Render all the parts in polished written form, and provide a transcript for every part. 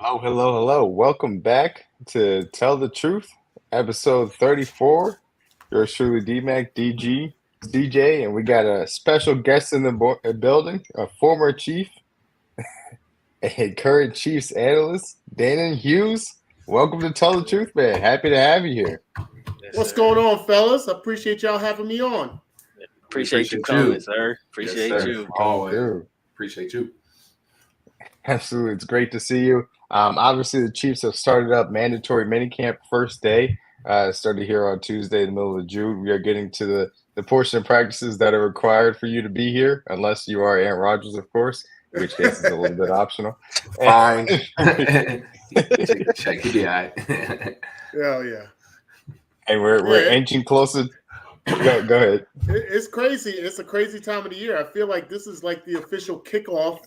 Hello, hello, hello. Welcome back to Tell the Truth, episode 34. Yours truly, D-Mac, DG, DJ, and we got a special guest in the building, a former Chief, a current Chiefs analyst, Danan Hughes. Welcome to Tell the Truth, man. Happy to have you here. Yes, What's going on, fellas? I appreciate y'all having me on. Appreciate you coming, sir. Appreciate you. Always. Appreciate you. Absolutely. It's great to see you. Obviously, the Chiefs have started up mandatory minicamp first day. Started here on Tuesday, in the middle of June. We are getting to the portion of practices that are required for you to be here, unless you are Aaron Rodgers, of course, in which case it's a little bit optional. Fine. Check it out. Hell yeah. And we're inching closer. Go ahead. It's crazy. It's a crazy time of the year. I feel like this is like the official kickoff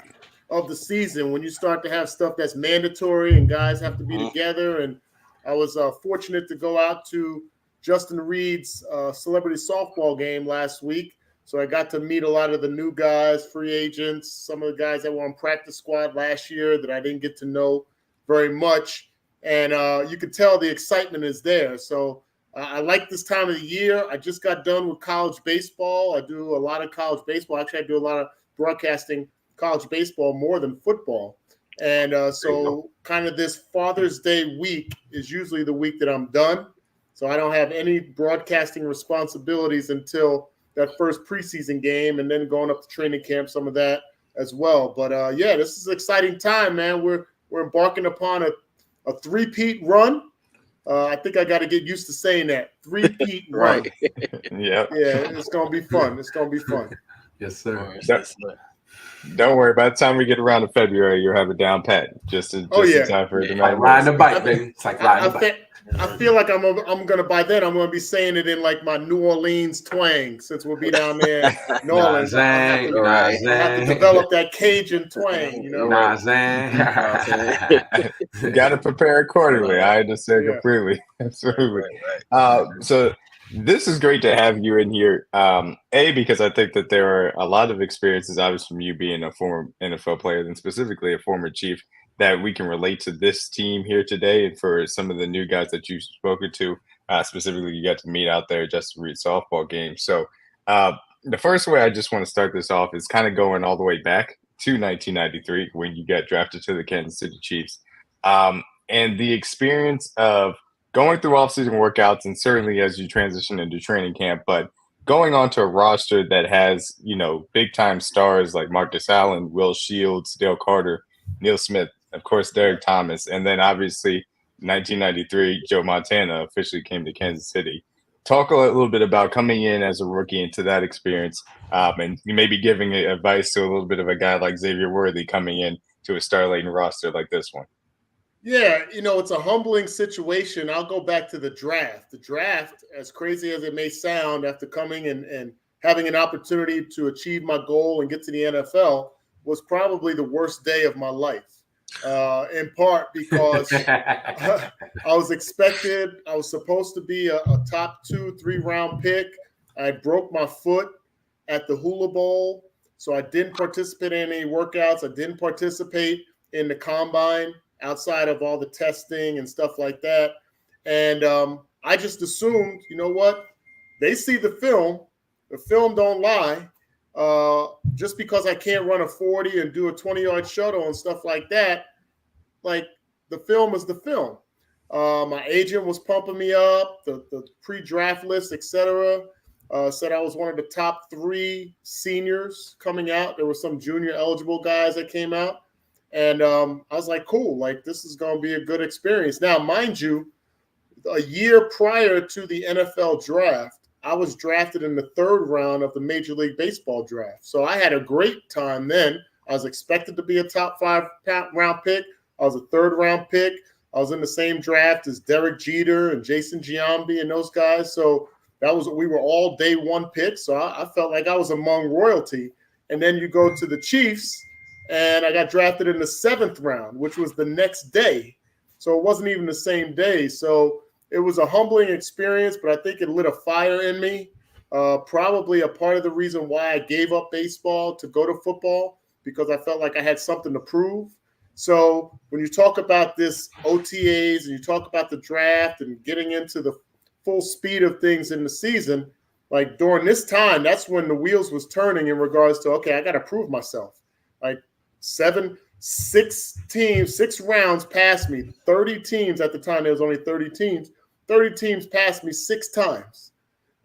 of the season when you start to have stuff that's mandatory and guys have to be together. And I was fortunate to go out to Justin Reed's celebrity softball game last week. So I got to meet a lot of the new guys, free agents, some of the guys that were on practice squad last year that I didn't get to know very much. And you could tell the excitement is there. So I like this time of the year. I just got done with college baseball. I do a lot of college baseball. Actually, I do a lot of broadcasting college baseball more than football. And so kind of this Father's Day week is usually the week that I'm done. So I don't have any broadcasting responsibilities until that first preseason game and then going up to training camp, some of that as well. But yeah, this is an exciting time, man. We're embarking upon a three-peat run. I think I got to get used to saying that. Three-peat run. Yeah. Yeah, it's going to be fun. It's going to be fun. Yes, sir. Don't worry. By the time we get around to February, you'll have it down pat. Just in time for it to like riding a bike, baby. It's like riding a bike. I feel like I'm gonna by then I'm gonna be saying it in like my New Orleans twang since we'll be down there in New Orleans. I have to develop that Cajun twang, you know. You got to prepare accordingly. I understand completely. Absolutely. So this is great to have you in here. Because I think that there are a lot of experiences, obviously, from you being a former NFL player and specifically a former Chief, that we can relate to this team here today. And for some of the new guys that you've spoken to, specifically, you got to meet out there just to read softball games. So the first way I just want to start this off is kind of going all the way back to 1993 when you got drafted to the Kansas City Chiefs. And the experience of going through off-season workouts and certainly as you transition into training camp, but going onto a roster that has, big-time stars like Marcus Allen, Will Shields, Dale Carter, Neil Smith, of course, Derek Thomas, and then obviously 1993, Joe Montana officially came to Kansas City. Talk a little bit about coming in as a rookie into that experience, and maybe giving advice to a little bit of a guy like Xavier Worthy coming in to a star-laden roster like this one. Yeah, it's a humbling situation. I'll go back to the draft. The draft, as crazy as it may sound, after coming and having an opportunity to achieve my goal and get to the NFL, was probably the worst day of my life. In part because I was supposed to be a top 2-3 round pick. I broke my foot at the Hula Bowl, so I didn't participate in any workouts. I didn't participate in the combine outside of all the testing and stuff like that. And I just assumed, you know what? They see the film. The film don't lie. Just because I can't run a 40 and do a 20-yard shuttle and stuff like that, like the film is the film. My agent was pumping me up, the pre-draft list, etc. Said I was one of the top 3 seniors coming out. There were some junior eligible guys that came out. And I was like, cool, like this is going to be a good experience. Now, mind you, a year prior to the NFL draft, I was drafted in the 3rd round of the Major League Baseball draft. So I had a great time then. I was expected to be a top 5 round pick. I was a 3rd round pick. I was in the same draft as Derek Jeter and Jason Giambi and those guys. So we were all day 1 picks. So I felt like I was among royalty. And then you go to the Chiefs, and I got drafted in the 7th round, which was the next day. So it wasn't even the same day. So it was a humbling experience, but I think it lit a fire in me. Probably a part of the reason why I gave up baseball to go to football, because I felt like I had something to prove. So when you talk about this OTAs and you talk about the draft and getting into the full speed of things in the season, like during this time, that's when the wheels was turning in regards to, okay, I got to prove myself. Like 6 rounds past me, 30 teams at the time. There was only 30 teams. 30 teams passed me 6 times,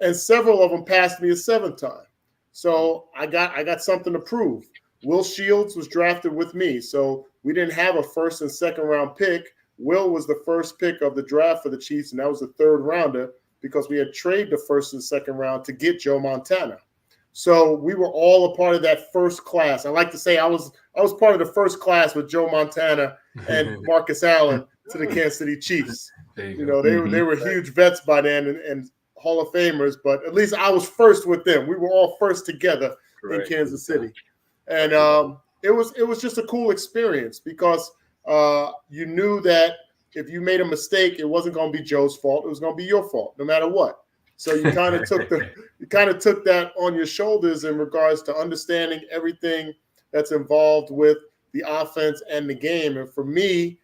and several of them passed me a 7th time. So I got something to prove. Will Shields was drafted with me, so we didn't have a 1st and 2nd round pick. Will was the first pick of the draft for the Chiefs, and that was the 3rd rounder because we had traded the 1st and 2nd round to get Joe Montana. So we were all a part of that first class. I like to say I was part of the first class with Joe Montana and Marcus Allen to the Kansas City Chiefs. They were huge vets by then and Hall of Famers, but at least I was first with them. We were all first together in Kansas City. And it was just a cool experience because you knew that if you made a mistake, it wasn't going to be Joe's fault. It was going to be your fault, no matter what. So you kind of took that on your shoulders in regards to understanding everything that's involved with the offense and the game. And for me,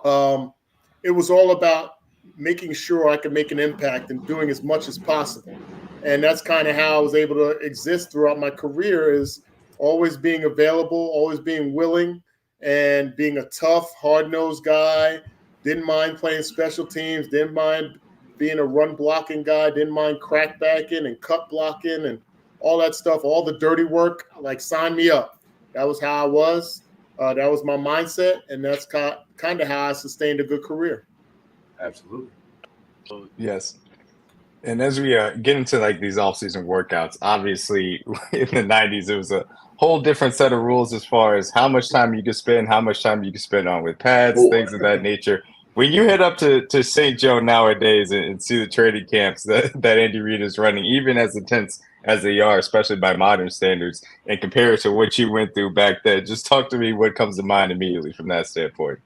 it was all about making sure I could make an impact and doing as much as possible. And that's kind of how I was able to exist throughout my career, is always being available, always being willing, and being a tough, hard-nosed guy. Didn't mind playing special teams, didn't mind being a run-blocking guy, didn't mind crackbacking and cut blocking and all that stuff, all the dirty work, like sign me up. That was how I was. That was my mindset, and that's kind of how I sustained a good career. Absolutely. Yes. And as we get into like these off-season workouts, obviously in the 90s, it was a whole different set of rules as far as how much time you could spend, how much time you could spend on with pads, things of that nature. When you head up to St. Joe nowadays and see the training camps that Andy Reid is running, even as intense as they are, especially by modern standards, and compare it to what you went through back then, just talk to me what comes to mind immediately from that standpoint.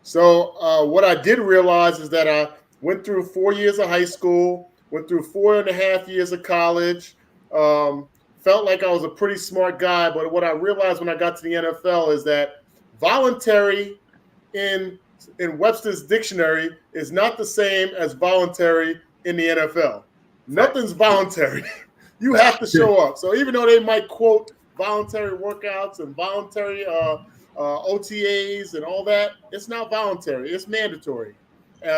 So what I did realize is that I went through 4 years of high school, went through 4.5 years of college, felt like I was a pretty smart guy. But what I realized when I got to the NFL is that voluntary in Webster's dictionary is not the same as voluntary in the NFL. Nothing's voluntary. You have to show up. So even though they might quote voluntary workouts and voluntary OTAs and all that, it's not voluntary. It's mandatory.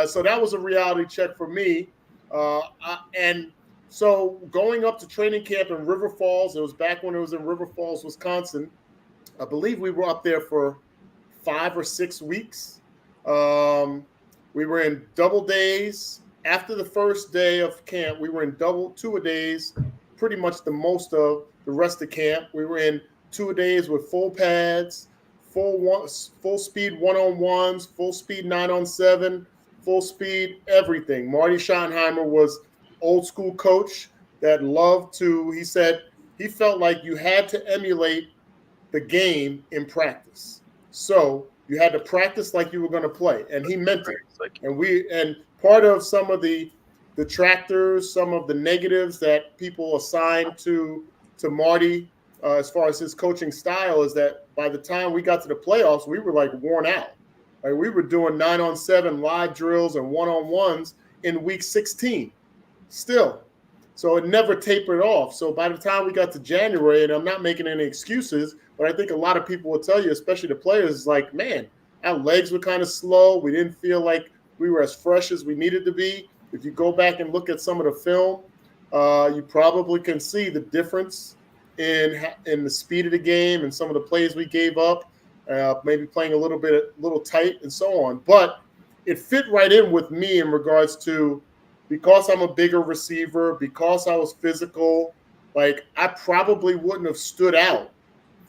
So that was a reality check for me. And so going up to training camp in River Falls, it was back when it was in River Falls, Wisconsin. I believe we were up there for 5 or 6 weeks. We were in double days. After the first day of camp, we were in 2-a-days, pretty much the most of the rest of camp. We were in 2-a-days with full pads, full speed one-on-ones, full speed 9-on-7, full speed everything. Marty Schottenheimer was old school coach that loved to, he said he felt like you had to emulate the game in practice. So you had to practice like you were going to play, and he meant it. And part of some of the detractors, some of the negatives that people assign to Marty as far as his coaching style is that by the time we got to the playoffs, we were like worn out. Like we were doing 9-on-7 live drills and one-on-ones in week 16 still. So it never tapered off. So by the time we got to January, and I'm not making any excuses, but I think a lot of people will tell you, especially the players, like, man, our legs were kind of slow. We didn't feel like we were as fresh as we needed to be. If you go back and look at some of the film, you probably can see the difference in the speed of the game and some of the plays we gave up, maybe playing a little tight and so on. But it fit right in with me in regards to, because I'm a bigger receiver, because I was physical, like I probably wouldn't have stood out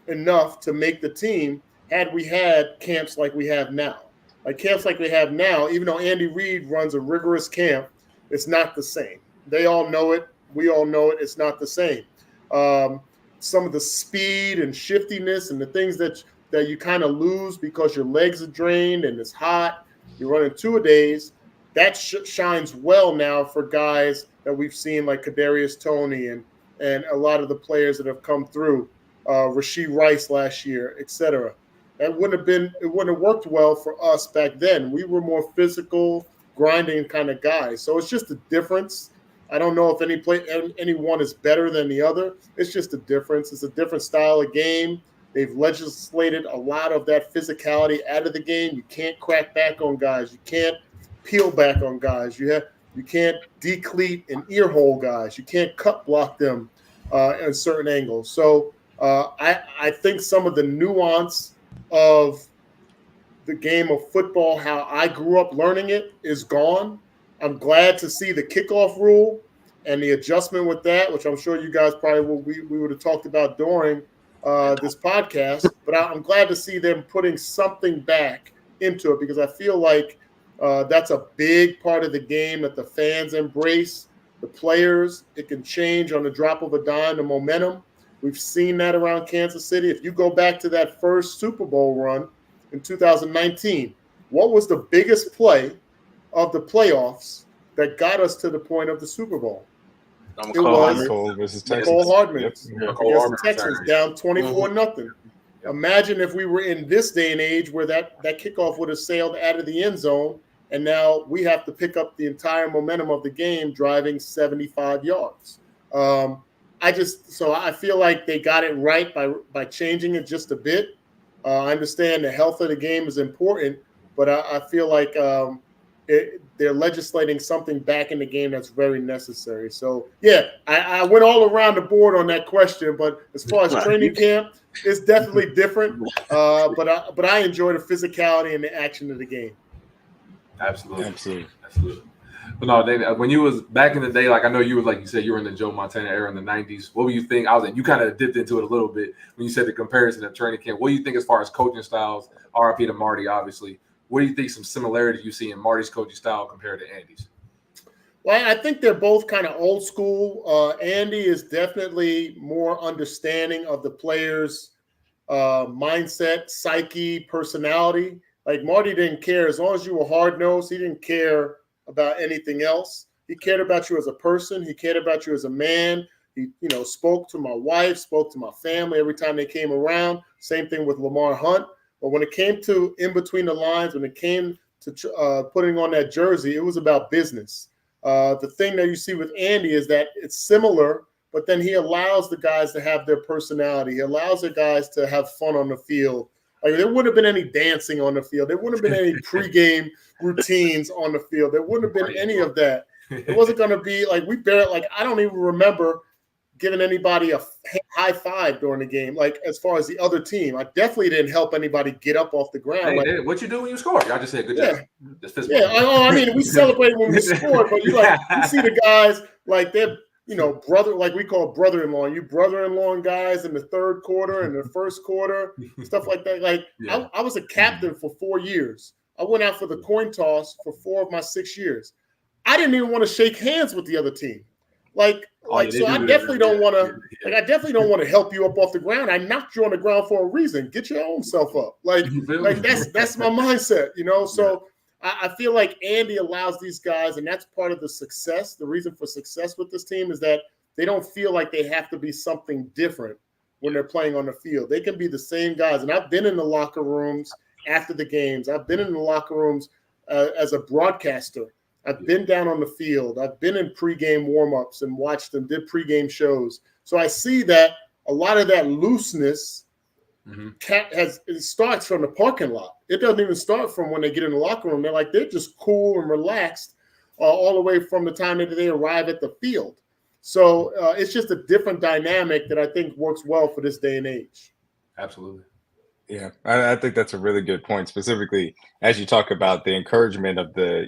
enough to make the team had we had camps like we have now. Like camps like we have now, even though Andy Reid runs a rigorous camp, it's not the same. They all know it. We all know it. It's not the same. Some of the speed and shiftiness and the things that you kind of lose because your legs are drained and it's hot, you're running 2-a-days, that shines well now for guys that we've seen like Kadarius Toney and a lot of the players that have come through, Rashee Rice last year, etc. it wouldn't have worked well for us back then. We were more physical, grinding kind of guys. So it's just a difference. I don't know if any one is better than the other. It's just a difference. It's a different style of game. They've legislated a lot of that physicality out of the game. You can't crack back on guys. You can't peel back on guys. You can't decleat and earhole guys. You can't cut block them in certain angles. So I think some of the nuance of the game of football, how I grew up learning it, is gone. I'm glad to see the kickoff rule and the adjustment with that, which I'm sure you guys probably we would have talked about during this podcast. But I'm glad to see them putting something back into it, because I feel like that's a big part of the game that the fans embrace. The players, it can change on the drop of a dime, the momentum. We've seen that around Kansas City. If you go back to that first Super Bowl run in 2019, what was the biggest play of the playoffs that got us to the point of the Super Bowl? It was Nicole versus Texas. Nicole Hardman against Hardman, the Texans, down 24-0. Imagine if we were in this day and age where that kickoff would have sailed out of the end zone, and now we have to pick up the entire momentum of the game driving 75 yards. I feel like they got it right by changing it just a bit. I understand the health of the game is important, but I feel like they're legislating something back in the game that's very necessary. So, yeah, I went all around the board on that question, but as far as training camp, it's definitely different. But I enjoy the physicality and the action of the game. Absolutely. But no, when you was back in the day, like I know you was, like you said, you were in the Joe Montana era in the 90s. What were you think? You kind of dipped into it a little bit when you said the comparison of training camp. What do you think as far as coaching styles? RIP to Marty, obviously. What do you think some similarities you see in Marty's coaching style compared to Andy's? Well, I think they're both kind of old school. Andy is definitely more understanding of the players' mindset, psyche, personality. Like Marty didn't care. As long as you were hard-nosed, he didn't care about anything else. He cared about you as a person. He cared about you as a man. He, spoke to my wife, spoke to my family every time they came around. Same thing with Lamar Hunt. But when it came to in between the lines, when it came to putting on that jersey, it was about business. The thing that you see with Andy is that it's similar, but then he allows the guys to have their personality. He allows the guys to have fun on the field. Like, there wouldn't have been any dancing on the field. There wouldn't have been any pregame routines on the field. There wouldn't have been any of that. It wasn't going to be like I don't even remember giving anybody a high five during the game, like as far as the other team. I definitely didn't help anybody get up off the ground. Hey, what you do when you score? Y'all just said good job. We celebrate when we scored, but you see the guys like they're brother, like we call brother-in-law. You brother-in-law guys in the third quarter and the first quarter, stuff like that. Like I was a captain for 4 years. I went out for the coin toss for 4 of my 6 years. I didn't even want to shake hands with the other team. I definitely don't want to help you up off the ground. I knocked you on the ground for a reason. Get your own self up. Like that's my mindset, So I feel like Andy allows these guys, and that's part of the success. The reason for success with this team is that they don't feel like they have to be something different when they're playing on the field. They can be the same guys. And I've been in the locker rooms after the games. I've been in the locker rooms as a broadcaster. I've been down on the field. I've been in pregame warmups and watched them, did pregame shows. So I see that a lot of that looseness it starts from the parking lot. It doesn't even start from when they get in the locker room. They're just cool and relaxed all the way from the time that they arrive at the field. So it's just a different dynamic that I think works well for this day and age. Absolutely. Yeah, I think that's a really good point, specifically as you talk about the encouragement of the,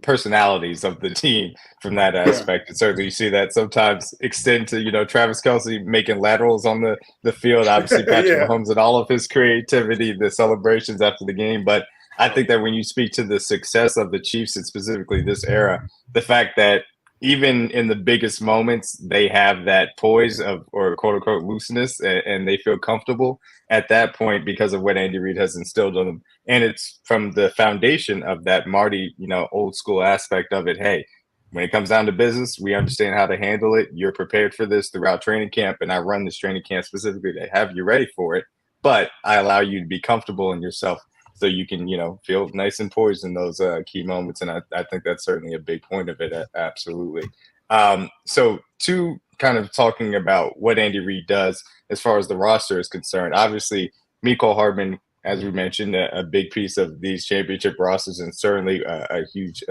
personalities of the team from that aspect. And certainly you see that sometimes extend to, Travis Kelce making laterals on the field, obviously Patrick Mahomes and all of his creativity, the celebrations after the game. But I think that when you speak to the success of the Chiefs and specifically this era, the fact that even in the biggest moments, they have that poise or quote unquote looseness, and they feel comfortable at that point because of what Andy Reid has instilled in them. And it's from the foundation of that Marty, old school aspect of it. Hey, when it comes down to business, we understand how to handle it. You're prepared for this throughout training camp, and I run this training camp specifically to have you ready for it. but I allow you to be comfortable in yourself so you can, feel nice and poised in those key moments. And I think that's certainly a big point of it. Absolutely. So to kind of talking about what Andy Reid does as far as the roster is concerned, obviously Mecole Hardman, as we mentioned, a big piece of these championship rosters and certainly a huge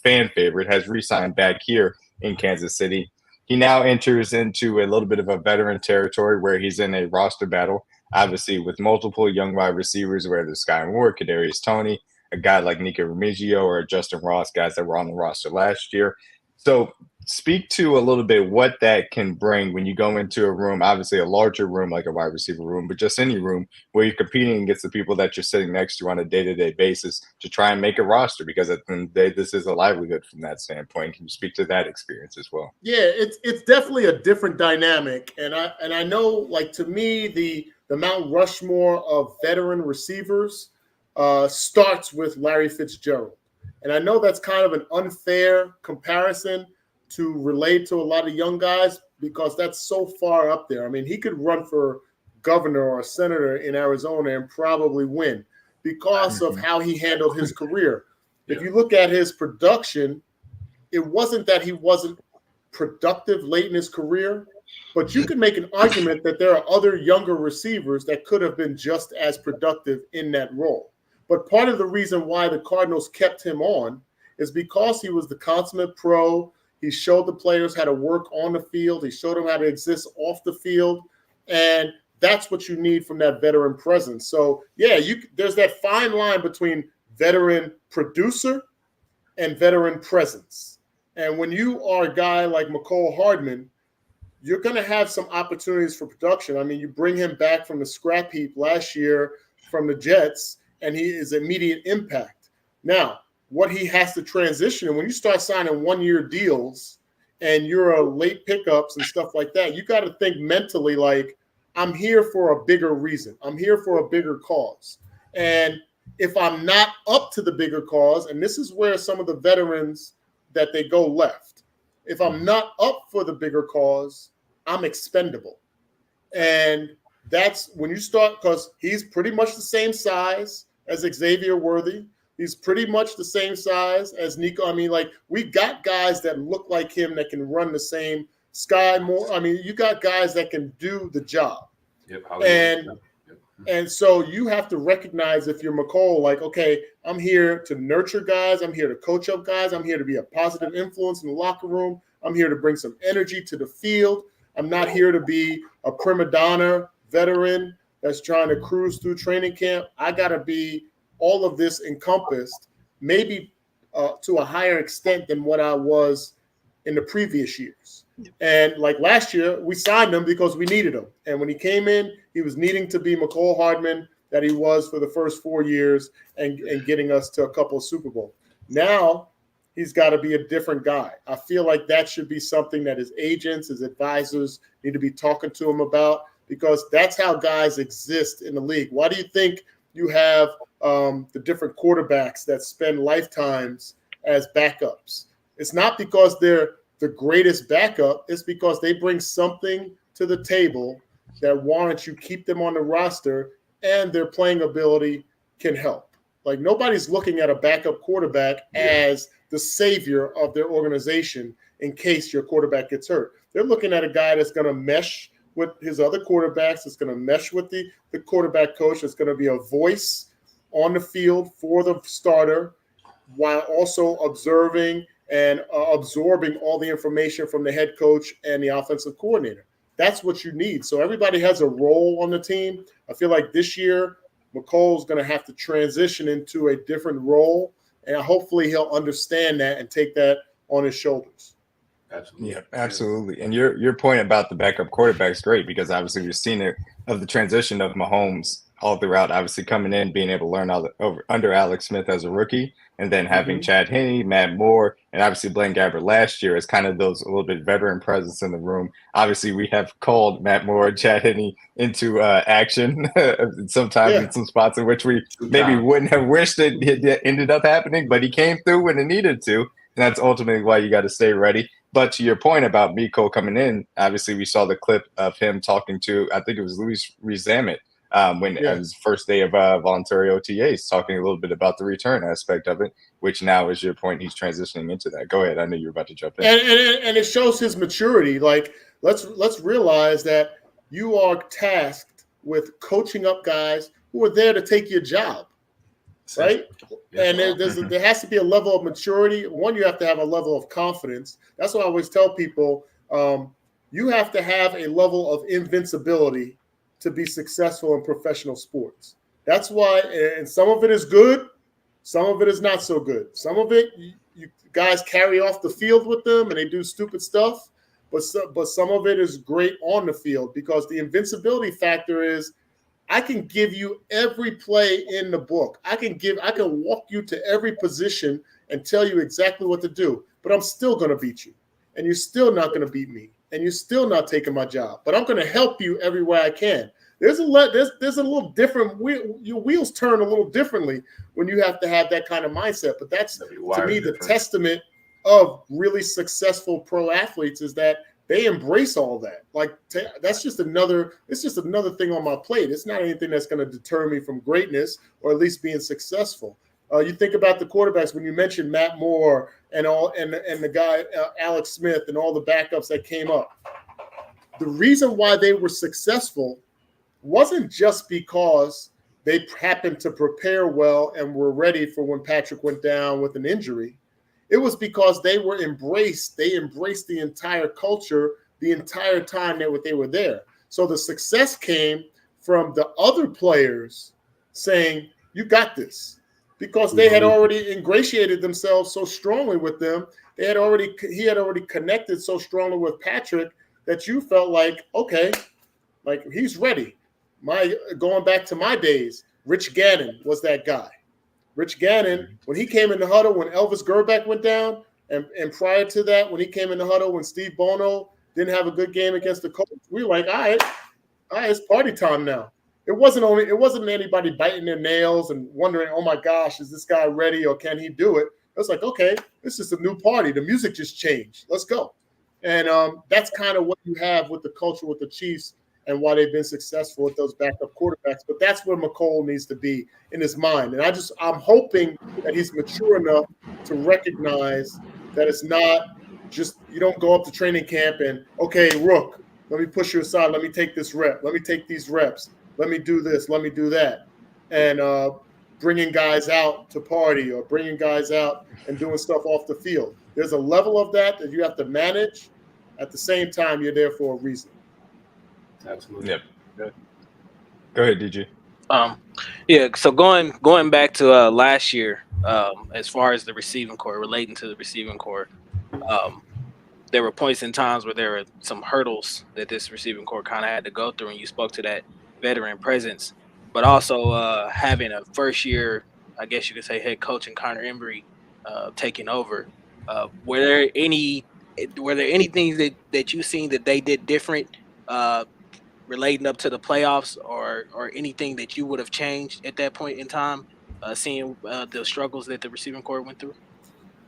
fan favorite, has re-signed back here in Kansas City. He now enters into a little bit of a veteran territory where he's in a roster battle, obviously with multiple young wide receivers, whether it's Sky Moore, Kadarius Toney, a guy like Nico Remigio or Justin Ross, guys that were on the roster last year. So speak to a little bit what that can bring when you go into a room, obviously a larger room like a wide receiver room, but just any room where you're competing against the people that you're sitting next to on a day-to-day basis to try and make a roster, because at the end of the day, this is a livelihood from that standpoint. Can you speak to that experience as well? Yeah, it's definitely a different dynamic. And I know, like, to me, the Mount Rushmore of veteran receivers starts with Larry Fitzgerald. And I know that's kind of an unfair comparison to relate to a lot of young guys because that's so far up there. I mean, he could run for governor or senator in Arizona and probably win because of how he handled his career. If you look at his production, it wasn't that he wasn't productive late in his career, but you can make an argument that there are other younger receivers that could have been just as productive in that role. But part of the reason why the Cardinals kept him on is because he was the consummate pro. He showed the players how to work on the field. He showed them how to exist off the field. And that's what you need from that veteran presence. So, yeah, there's that fine line between veteran producer and veteran presence. And when you are a guy like Mecole Hardman, you're going to have some opportunities for production. I mean, you bring him back from the scrap heap last year from the Jets, and he is immediate impact. Now, what he has to transition, and when you start signing one-year deals and you're a late pickups and stuff like that, you got to think mentally like, I'm here for a bigger reason. I'm here for a bigger cause. And if I'm not up to the bigger cause, and this is where some of the veterans that they go left, if I'm not up for the bigger cause, I'm expendable. And that's when you start, because he's pretty much the same size as Xavier Worthy. He's pretty much the same size as Nico. I mean, like, we got guys that look like him that can run the same. Sky Moore. I mean, you got guys that can do the job. And so you have to recognize, if you're Mecole, like, okay, I'm here to nurture guys. I'm here to coach up guys. I'm here to be a positive influence in the locker room. I'm here to bring some energy to the field. I'm not here to be a prima donna veteran that's trying to cruise through training camp. I got to be all of this encompassed, maybe to a higher extent than what I was in the previous years. And like last year, we signed him because we needed him. And when he came in, he was needing to be Mecole Hardman that he was for the first 4 years and getting us to a couple of Super Bowls. Now he's got to be a different guy. I feel like that should be something that his agents, his advisors need to be talking to him about, because that's how guys exist in the league. Why do you think you have the different quarterbacks that spend lifetimes as backups? It's not because they're the greatest backup. It's because they bring something to the table that warrants you keep them on the roster, and their playing ability can help. Like, nobody's looking at a backup quarterback as the savior of their organization in case your quarterback gets hurt. They're looking at a guy that's going to mesh with his other quarterbacks, that's going to mesh with the quarterback coach, that's going to be a voice on the field for the starter while also observing and absorbing all the information from the head coach and the offensive coordinator. That's what you need. So everybody has a role on the team. I feel like this year, Mecole's going to have to transition into a different role, and hopefully he'll understand that and take that on his shoulders. Absolutely. Yeah, absolutely. And your point about the backup quarterback is great, because obviously we've seen it of the transition of Mahomes all throughout, obviously coming in, being able to learn under Alex Smith as a rookie, and then having Chad Henne, Matt Moore, and obviously Blaine Gabbert last year as kind of those a little bit veteran presence in the room. Obviously, we have called Matt Moore and Chad Henne into action sometimes in some spots in which we maybe wouldn't have wished it ended up happening, but he came through when it needed to, and that's ultimately why you got to stay ready. But to your point about Mecole coming in, obviously we saw the clip of him talking to, I think it was Louis Rezamet, when it was first day of voluntary OTAs, talking a little bit about the return aspect of it, which now is your point. He's transitioning into that. Go ahead. I know you were about to jump in. And it shows his maturity. Like, let's realize that you are tasked with coaching up guys who are there to take your job, right? And there has to be a level of maturity. One, you have to have a level of confidence. That's why I always tell people, you have to have a level of invincibility to be successful in professional sports. That's why, and some of it is good, some of it is not so good. Some of it, you guys carry off the field with them and they do stupid stuff, but some of it is great on the field, because the invincibility factor is, I can give you every play in the book. I can walk you to every position and tell you exactly what to do, but I'm still going to beat you, and you're still not going to beat me, and you're still not taking my job, but I'm going to help you every way I can. There's a little different. Your wheels turn a little differently when you have to have that kind of mindset. But that's, to me, the testament of really successful pro athletes, is that they embrace all that. Like, that's just another. It's just another thing on my plate. It's not anything that's going to deter me from greatness, or at least being successful. You think about the quarterbacks when you mentioned Matt Moore and the guy Alex Smith and all the backups that came up. The reason why they were successful wasn't just because they happened to prepare well and were ready for when Patrick went down with an injury. It was because they were embraced. They embraced the entire culture the entire time that they were there. So the success came from the other players saying, you got this, because they had already ingratiated themselves so strongly with them. He had already connected so strongly with Patrick that you felt like, okay, like, he's ready. Going back to my days, Rich Gannon was that guy. Rich Gannon, when he came in the huddle when Elvis Gerback went down, and prior to that, when he came in the huddle when Steve Bono didn't have a good game against the Colts, we were like, all right, it's party time now. It wasn't anybody biting their nails and wondering, oh my gosh, is this guy ready, or can he do it? It was like, okay, this is a new party. The music just changed. Let's go. And that's kind of what you have with the culture with the Chiefs, and why they've been successful with those backup quarterbacks. But that's where McColl needs to be in his mind. And I'm hoping that he's mature enough to recognize that it's not just, you don't go up to training camp and, okay, Rook, let me push you aside. Let me take this rep. Let me take these reps. Let me do this. Let me do that. And bringing guys out to party, or bringing guys out and doing stuff off the field. There's a level of that you have to manage. At the same time, you're there for a reason. Absolutely. Yep. Go ahead, DG. So going back to last year, as far as the receiving core, relating to the receiving core, there were points in times where there were some hurdles that this receiving core kind of had to go through, and you spoke to that veteran presence, but also having a first year, I guess you could say, head coach and Connor Embry taking over. Were there any things that you seen that they did different relating up to the playoffs, or anything that you would have changed at that point in time, seeing the struggles that the receiving corps went through?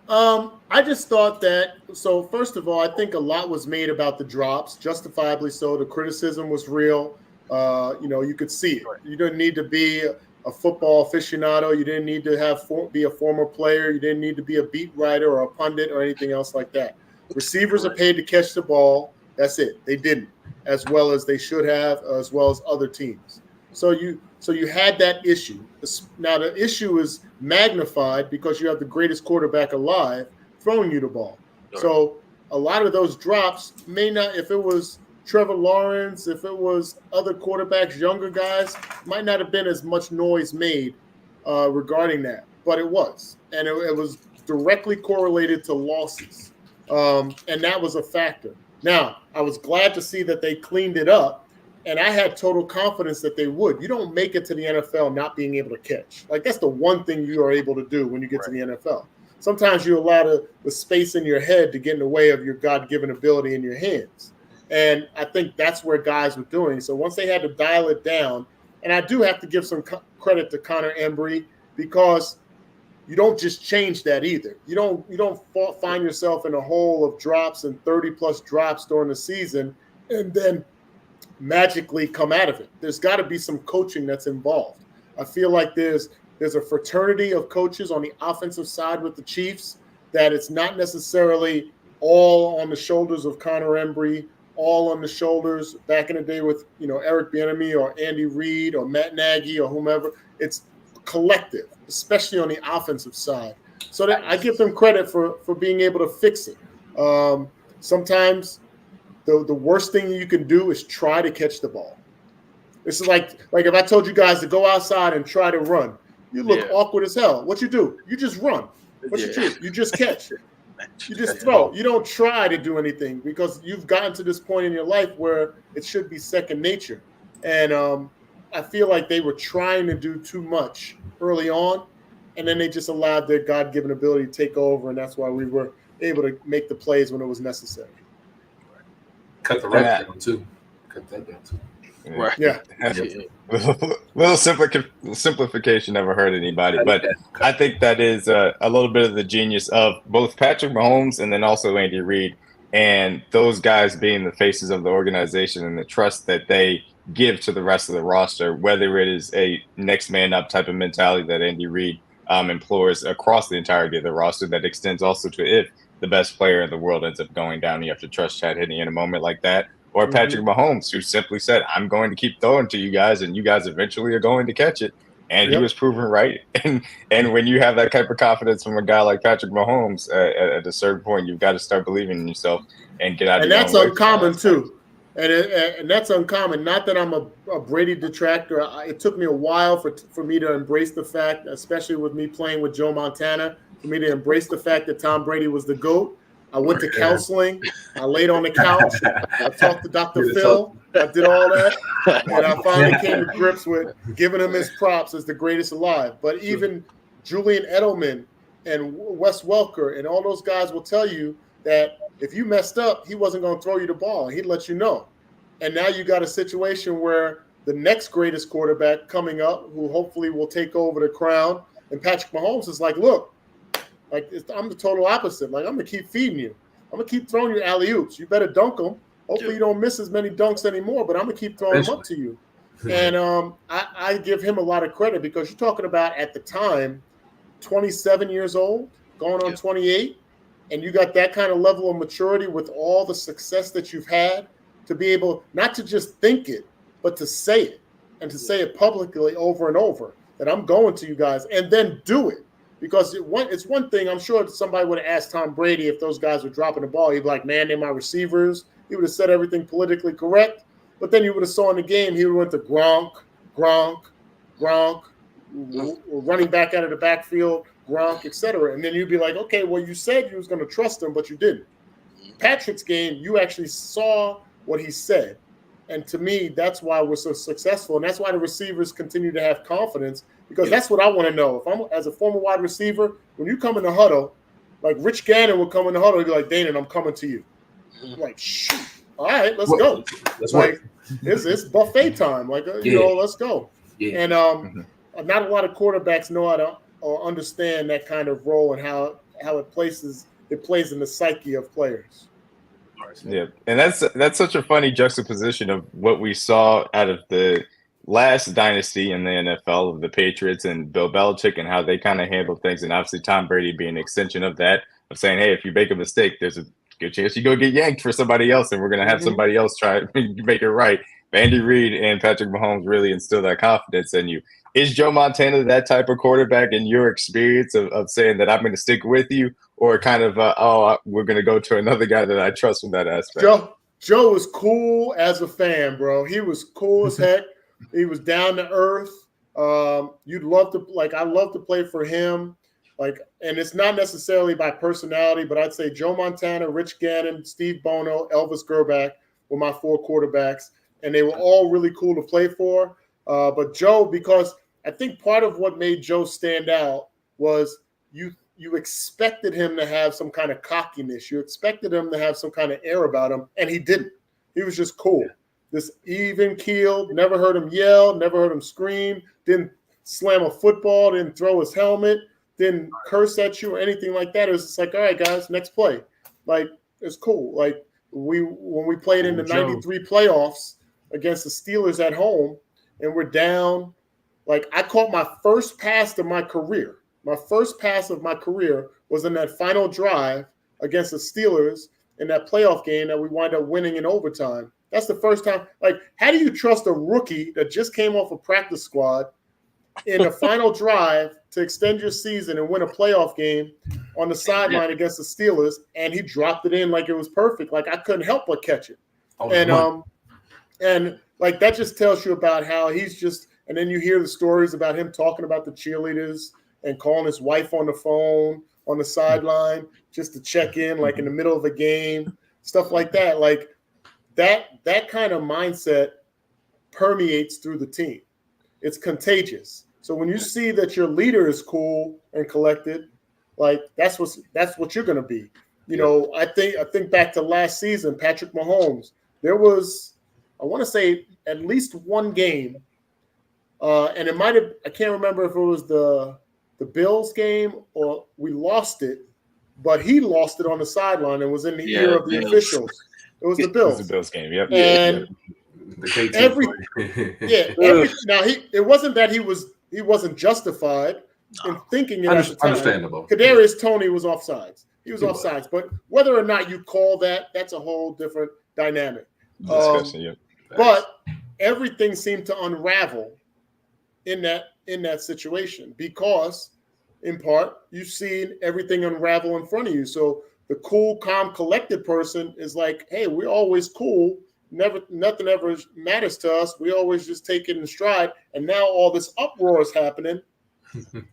I just thought that, so first of all, I think a lot was made about the drops, justifiably so. The criticism was real. You could see it. You didn't need to be a football aficionado. You didn't need to be a former player. You didn't need to be a beat writer or a pundit or anything else like that. Receivers are paid to catch the ball. That's it. They didn't, as well as they should have, as well as other teams. So you had that issue. Now the issue is magnified because you have the greatest quarterback alive throwing you the ball. Sure. So a lot of those drops may not, if it was Trevor Lawrence, if it was other quarterbacks, younger guys, might not have been as much noise made regarding that. But it was. And it was directly correlated to losses. And that was a factor. Now, I was glad to see that they cleaned it up, and I had total confidence that they would. You don't make it to the NFL not being able to catch. Like, that's the one thing you are able to do when you get to the NFL. Sometimes you allow the space in your head to get in the way of your God-given ability in your hands. And I think that's where guys were doing. So once they had to dial it down, and I do have to give some credit to Connor Embry, because you don't just change that either. You don't find yourself in a hole of drops and 30-plus drops during the season, and then magically come out of it. There's got to be some coaching that's involved. I feel like there's a fraternity of coaches on the offensive side with the Chiefs that it's not necessarily all on the shoulders of Connor Embry, all on the shoulders back in the day with, Eric Bieniemy or Andy Reid or Matt Nagy or whomever. It's collective, especially on the offensive side. So that I give them credit for being able to fix it. Sometimes the worst thing you can do is try to catch the ball. It's like if I told you guys to go outside and try to run, you look awkward as hell. What you do? You just run. What you do? You just catch. You just throw. You don't try to do anything because you've gotten to this point in your life where it should be second nature. And I feel like they were trying to do too much early on, and then they just allowed their God-given ability to take over, and that's why we were able to make the plays when it was necessary. Cut the reps down too. Cut that down too. Right. Yeah. Little simplification never hurt anybody, but I think that is a little bit of the genius of both Patrick Mahomes and then also Andy Reid, and those guys being the faces of the organization and the trust that they give to the rest of the roster, whether it is a next man up type of mentality that Andy Reid implores across the entirety of the roster that extends also to if the best player in the world ends up going down, you have to trust Chad Henne in a moment like that. Or Patrick Mahomes, who simply said, I'm going to keep throwing to you guys, and you guys eventually are going to catch it. And he was proven right. And when you have that type of confidence from a guy like Patrick Mahomes, at a certain point, you've got to start believing in yourself and get out of your own way. And that's uncommon, too. And that's uncommon. Not that I'm a Brady detractor. It took me a while for me to embrace the fact, especially with me playing with Joe Montana, for me to embrace the fact that Tom Brady was the GOAT. I went to counseling. I laid on the couch. I talked to Dr. Phil. I did all that. And I finally came to grips with giving him his props as the greatest alive. But even Julian Edelman and Wes Welker and all those guys will tell you that if you messed up, he wasn't going to throw you the ball. He'd let you know. And now you got a situation where the next greatest quarterback coming up, who hopefully will take over the crown, and Patrick Mahomes is like, look, I'm the total opposite. Like, I'm going to keep feeding you. I'm going to keep throwing you alley-oops. You better dunk them. Hopefully you don't miss as many dunks anymore, but I'm going to keep throwing them up to you. And I give him a lot of credit because you're talking about, at the time, 27 years old, going on 28, and you got that kind of level of maturity with all the success that you've had to be able not to just think it, but to say it, and to say it publicly over and over, that I'm going to you guys, and then do it. Because it's one thing, I'm sure somebody would have asked Tom Brady if those guys were dropping the ball. He'd be like, man, they're my receivers. He would have said everything politically correct. But then you would have saw in the game, he went to Gronk, running back out of the backfield, Gronk, etc. And then you'd be like, okay, well, you said you was going to trust him, but you didn't. Patrick's game, you actually saw what he said. And to me, that's why we're so successful. And that's why the receivers continue to have confidence, because that's what I want to know. If I'm, as a former wide receiver, when you come in the huddle, like Rich Gannon would come in the huddle and be like, Danan, I'm coming to you. I'm like, shoot. All right, let's go. That's like, it's buffet time. Like, let's go. Yeah. And not a lot of quarterbacks know how to or understand that kind of role and how it plays in the psyche of players. Yeah, and that's such a funny juxtaposition of what we saw out of the last dynasty in the NFL of the Patriots and Bill Belichick and how they kind of handled things, and obviously Tom Brady being an extension of that, of saying, hey, if you make a mistake, there's a good chance you go get yanked for somebody else, and we're going to have somebody else try to make it right. Andy Reid and Patrick Mahomes really instill that confidence in you. Is Joe Montana that type of quarterback in your experience of saying that I'm going to stick with you, or kind of, we're going to go to another guy that I trust from that aspect? Joe was cool as a fan, bro. He was cool as heck. He was down to earth. You'd love to, I love to play for him. And it's not necessarily by personality, but I'd say Joe Montana, Rich Gannon, Steve Bono, Elvis Grbac were my four quarterbacks, and they were all really cool to play for. But Joe, because I think part of what made Joe stand out was you expected him to have some kind of cockiness. You expected him to have some kind of air about him, and he didn't. He was just cool. This even-keeled, never heard him yell, never heard him scream, didn't slam a football, didn't throw his helmet, didn't curse at you or anything like that. It was just like, all right, guys, next play. It's cool. When we played in the 93 playoffs, against the Steelers at home, and we're down. Like, I caught my first pass of my career. My first pass of my career was in that final drive against the Steelers in that playoff game that we wind up winning in overtime. That's the first time. Like, how do you trust a rookie that just came off a practice squad in a final drive to extend your season and win a playoff game on the sideline against the Steelers? And he dropped it in like it was perfect. Like, I couldn't help but catch it. And like, that just tells you about how he's just. And then you hear the stories about him talking about the cheerleaders and calling his wife on the phone on the sideline just to check in, like in the middle of a game, stuff like that. Like, that kind of mindset permeates through the team. It's contagious. So when you see that your leader is cool and collected, like, that's what you're going to be. You know, I think back to last season, Patrick Mahomes. There was, I want to say, at least one game. And it might have, I can't remember if it was the Bills game or we lost it, but he lost it on the sideline and was in the ear of the officials. It was the Bills. It was the Bills game, yep. And now it wasn't that he wasn't justified in thinking it at the time. Understandable. Kadarius Toney was offsides. He was offsides. But whether or not you call that, that's a whole different dynamic. But everything seemed to unravel in that situation because, in part, you've seen everything unravel in front of you. So the cool, calm, collected person is like, hey, we're always cool. Nothing ever matters to us. We always just take it in stride. And now all this uproar is happening.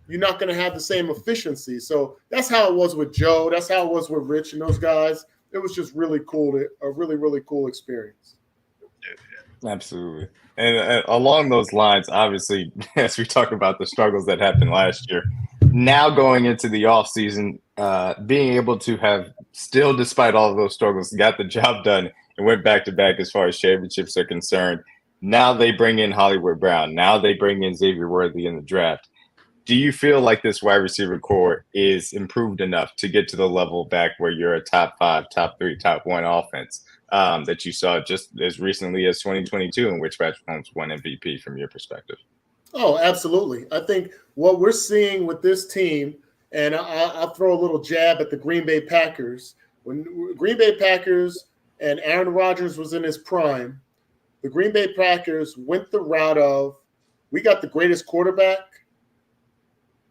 You're not going to have the same efficiency. So that's how it was with Joe. That's how it was with Rich and those guys. It was just really cool. A really, really cool experience. Absolutely. And along those lines, obviously, as we talk about the struggles that happened last year, now going into the offseason, being able to have still, despite all of those struggles, got the job done and went back-to-back as far as championships are concerned. Now they bring in Hollywood Brown. Now they bring in Xavier Worthy in the draft. Do you feel like this wide receiver core is improved enough to get to the level back where you're a top 5, top 3, top 1 offense that you saw just as recently as 2022, in which Patrick Mahomes won MVP from your perspective? Oh, absolutely. I think what we're seeing with this team, and I'll throw a little jab at the Green Bay Packers. When Green Bay Packers and Aaron Rodgers was in his prime, the Green Bay Packers went the route of, we got the greatest quarterback.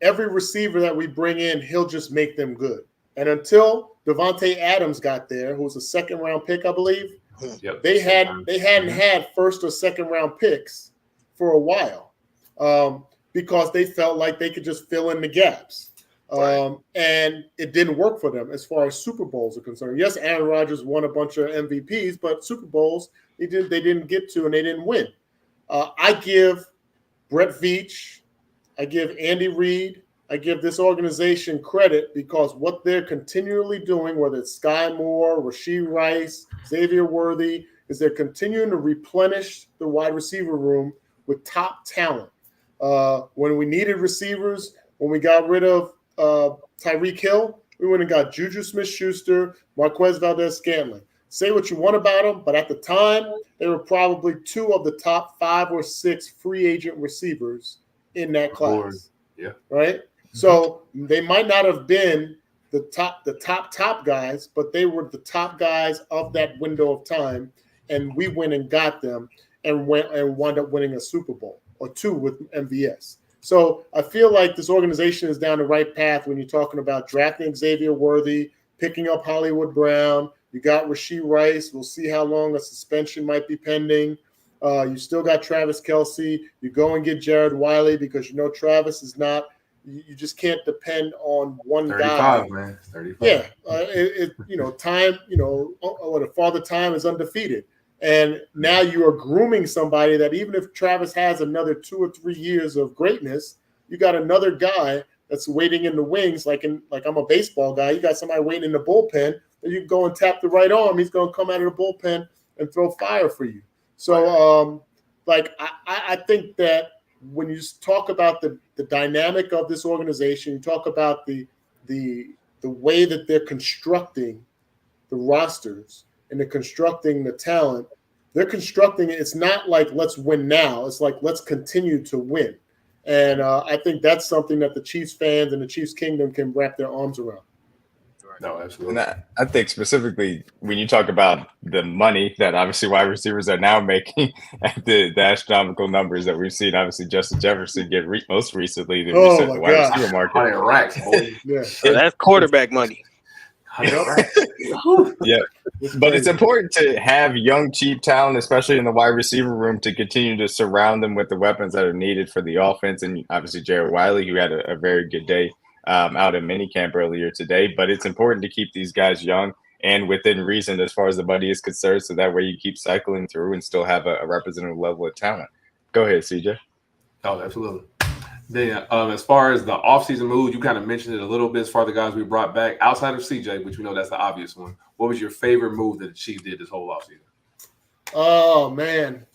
Every receiver that we bring in, he'll just make them good. And until Devontae Adams got there, who was a second-round pick, I believe, they hadn't had first or second-round picks for a while because they felt like they could just fill in the gaps. And it didn't work for them as far as Super Bowls are concerned. Yes, Aaron Rodgers won a bunch of MVPs, but Super Bowls they didn't get to and they didn't win. I give Brett Veach, I give Andy Reid, I give this organization credit because what they're continually doing, whether it's Sky Moore, Rashee Rice, Xavier Worthy, is they're continuing to replenish the wide receiver room with top talent. When we needed receivers, when we got rid of Tyreek Hill, we went and got Juju Smith-Schuster, Marquez Valdez-Scantling. Say what you want about them, but at the time, they were probably 2 of the top 5 or 6 free agent receivers in that class. Right? So they might not have been the top guys, but they were the top guys of that window of time, and we went and got them and wound up winning a Super Bowl or 2 with MVS. So I feel like this organization is down the right path when you're talking about drafting Xavier Worthy, picking up Hollywood Brown. You got Rashee Rice. We'll see how long a suspension might be pending. You still got Travis Kelce. You go and get Jared Wiley because you know Travis is not. You just can't depend on one 35, guy. Man. 35. Yeah, time. The Father Time is undefeated, and now you are grooming somebody that even if Travis has another 2 or 3 years of greatness, you got another guy that's waiting in the wings. Like I'm a baseball guy. You got somebody waiting in the bullpen, and you can go and tap the right arm. He's going to come out of the bullpen and throw fire for you. So, I think that when you talk about the dynamic of this organization, you talk about the way that they're constructing the rosters and they're constructing the talent, they're constructing it. It's not like let's win now. It's like let's continue to win. And I think that's something that the Chiefs fans and the Chiefs Kingdom can wrap their arms around. No, absolutely. And I think specifically when you talk about the money that obviously wide receivers are now making at the astronomical numbers that we've seen, obviously Justin Jefferson get most recently the wide receiver market. 100 racks, boy. Yeah. So that's quarterback money. 100 racks. Yeah. But it's important to have young, cheap talent, especially in the wide receiver room, to continue to surround them with the weapons that are needed for the offense. And obviously Jared Wiley, who had a very good day out in minicamp earlier today. But it's important to keep these guys young and within reason as far as the money is concerned, so that way you keep cycling through and still have a representative level of talent. Go ahead, CJ. Oh, absolutely. Then as far as the offseason move, you kind of mentioned it a little bit as far as the guys we brought back. Outside of CJ, which we know that's the obvious one, what was your favorite move that the Chiefs did this whole offseason? Oh, man.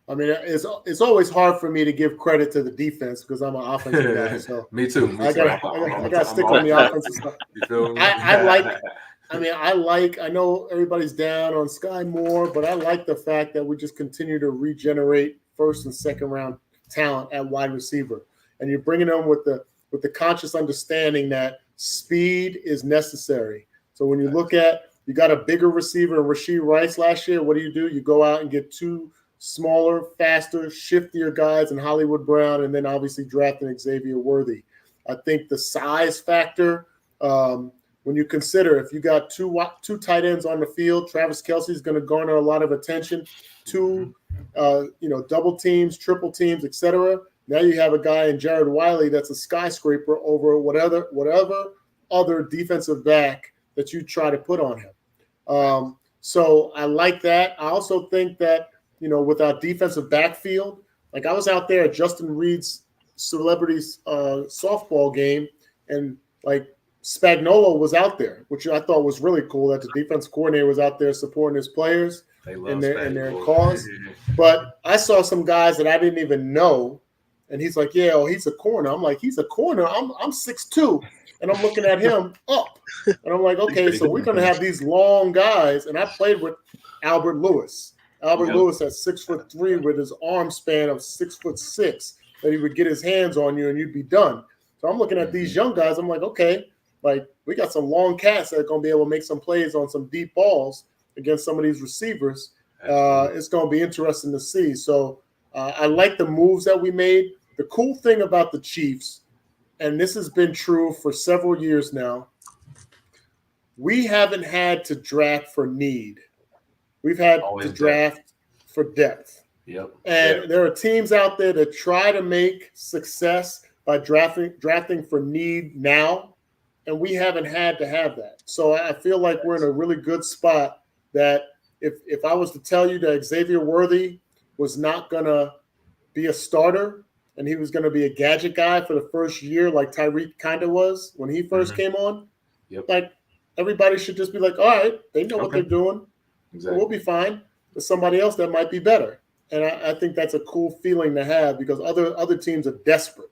I mean, it's always hard for me to give credit to the defense because I'm an offensive guy. So Me too. I got to stick on the offensive side. You feel me? I know everybody's down on Sky Moore, but I like the fact that we just continue to regenerate first and second round talent at wide receiver. And you're bringing them with the conscious understanding that speed is necessary. So when you look at, you got a bigger receiver in Rashee Rice last year, what do? You go out and get two smaller, faster, shiftier guys in Hollywood Brown, and then obviously drafting Xavier Worthy. I think the size factor, when you consider if you got two tight ends on the field, Travis Kelce is going to garner a lot of attention. Two, double teams, triple teams, etc. Now you have a guy in Jared Wiley that's a skyscraper over whatever other defensive back that you try to put on him. So I like that. I also think that, with our defensive backfield, like I was out there at Justin Reed's celebrities softball game, and like Spagnuolo was out there, which I thought was really cool that the defense coordinator was out there supporting his players in their cause. But I saw some guys that I didn't even know, and he's like, "Yeah, he's a corner." I'm like, "He's a corner." I'm 6'2", and I'm looking at him up, and I'm like, "Okay, so we're gonna have these long guys." And I played with Albert Lewis. Lewis at 6'3" with his arm span of 6'6", that he would get his hands on you and you'd be done. So I'm looking at these young guys. I'm like, okay, like we got some long cats that are going to be able to make some plays on some deep balls against some of these receivers. It's going to be interesting to see. So I like the moves that we made. The cool thing about the Chiefs, and this has been true for several years now, we haven't had to draft for need. We've had to draft for depth. Yep. And there are teams out there that try to make success by drafting for need now, and we haven't had to have that. So I feel like we're in a really good spot that if I was to tell you that Xavier Worthy was not going to be a starter and he was going to be a gadget guy for the first year like Tyreek kind of was when he first came on, like everybody should just be like, all right, they know what they're doing. Exactly. We'll be fine. There's somebody else that might be better. And I think that's a cool feeling to have because other teams are desperate.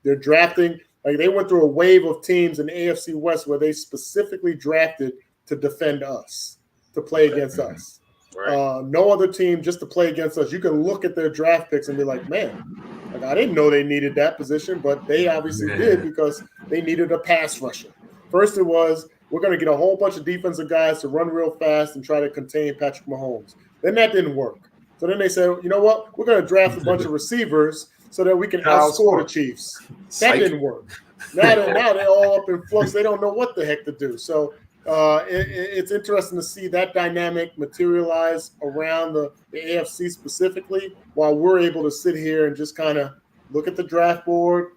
They're drafting. Like they went through a wave of teams in the AFC West where they specifically drafted to defend us, to play against us. Right. No other team just to play against us. You can look at their draft picks and be like, man, like I didn't know they needed that position, but they obviously did because they needed a pass rusher. First it was, we're going to get a whole bunch of defensive guys to run real fast and try to contain Patrick Mahomes. Then that didn't work. So then they said, you know what? We're going to draft a bunch of receivers so that we can outscore the Chiefs. That didn't work. Now they're all up in flux. They don't know what the heck to do. So it's interesting to see that dynamic materialize around the AFC specifically while we're able to sit here and just kind of look at the draft board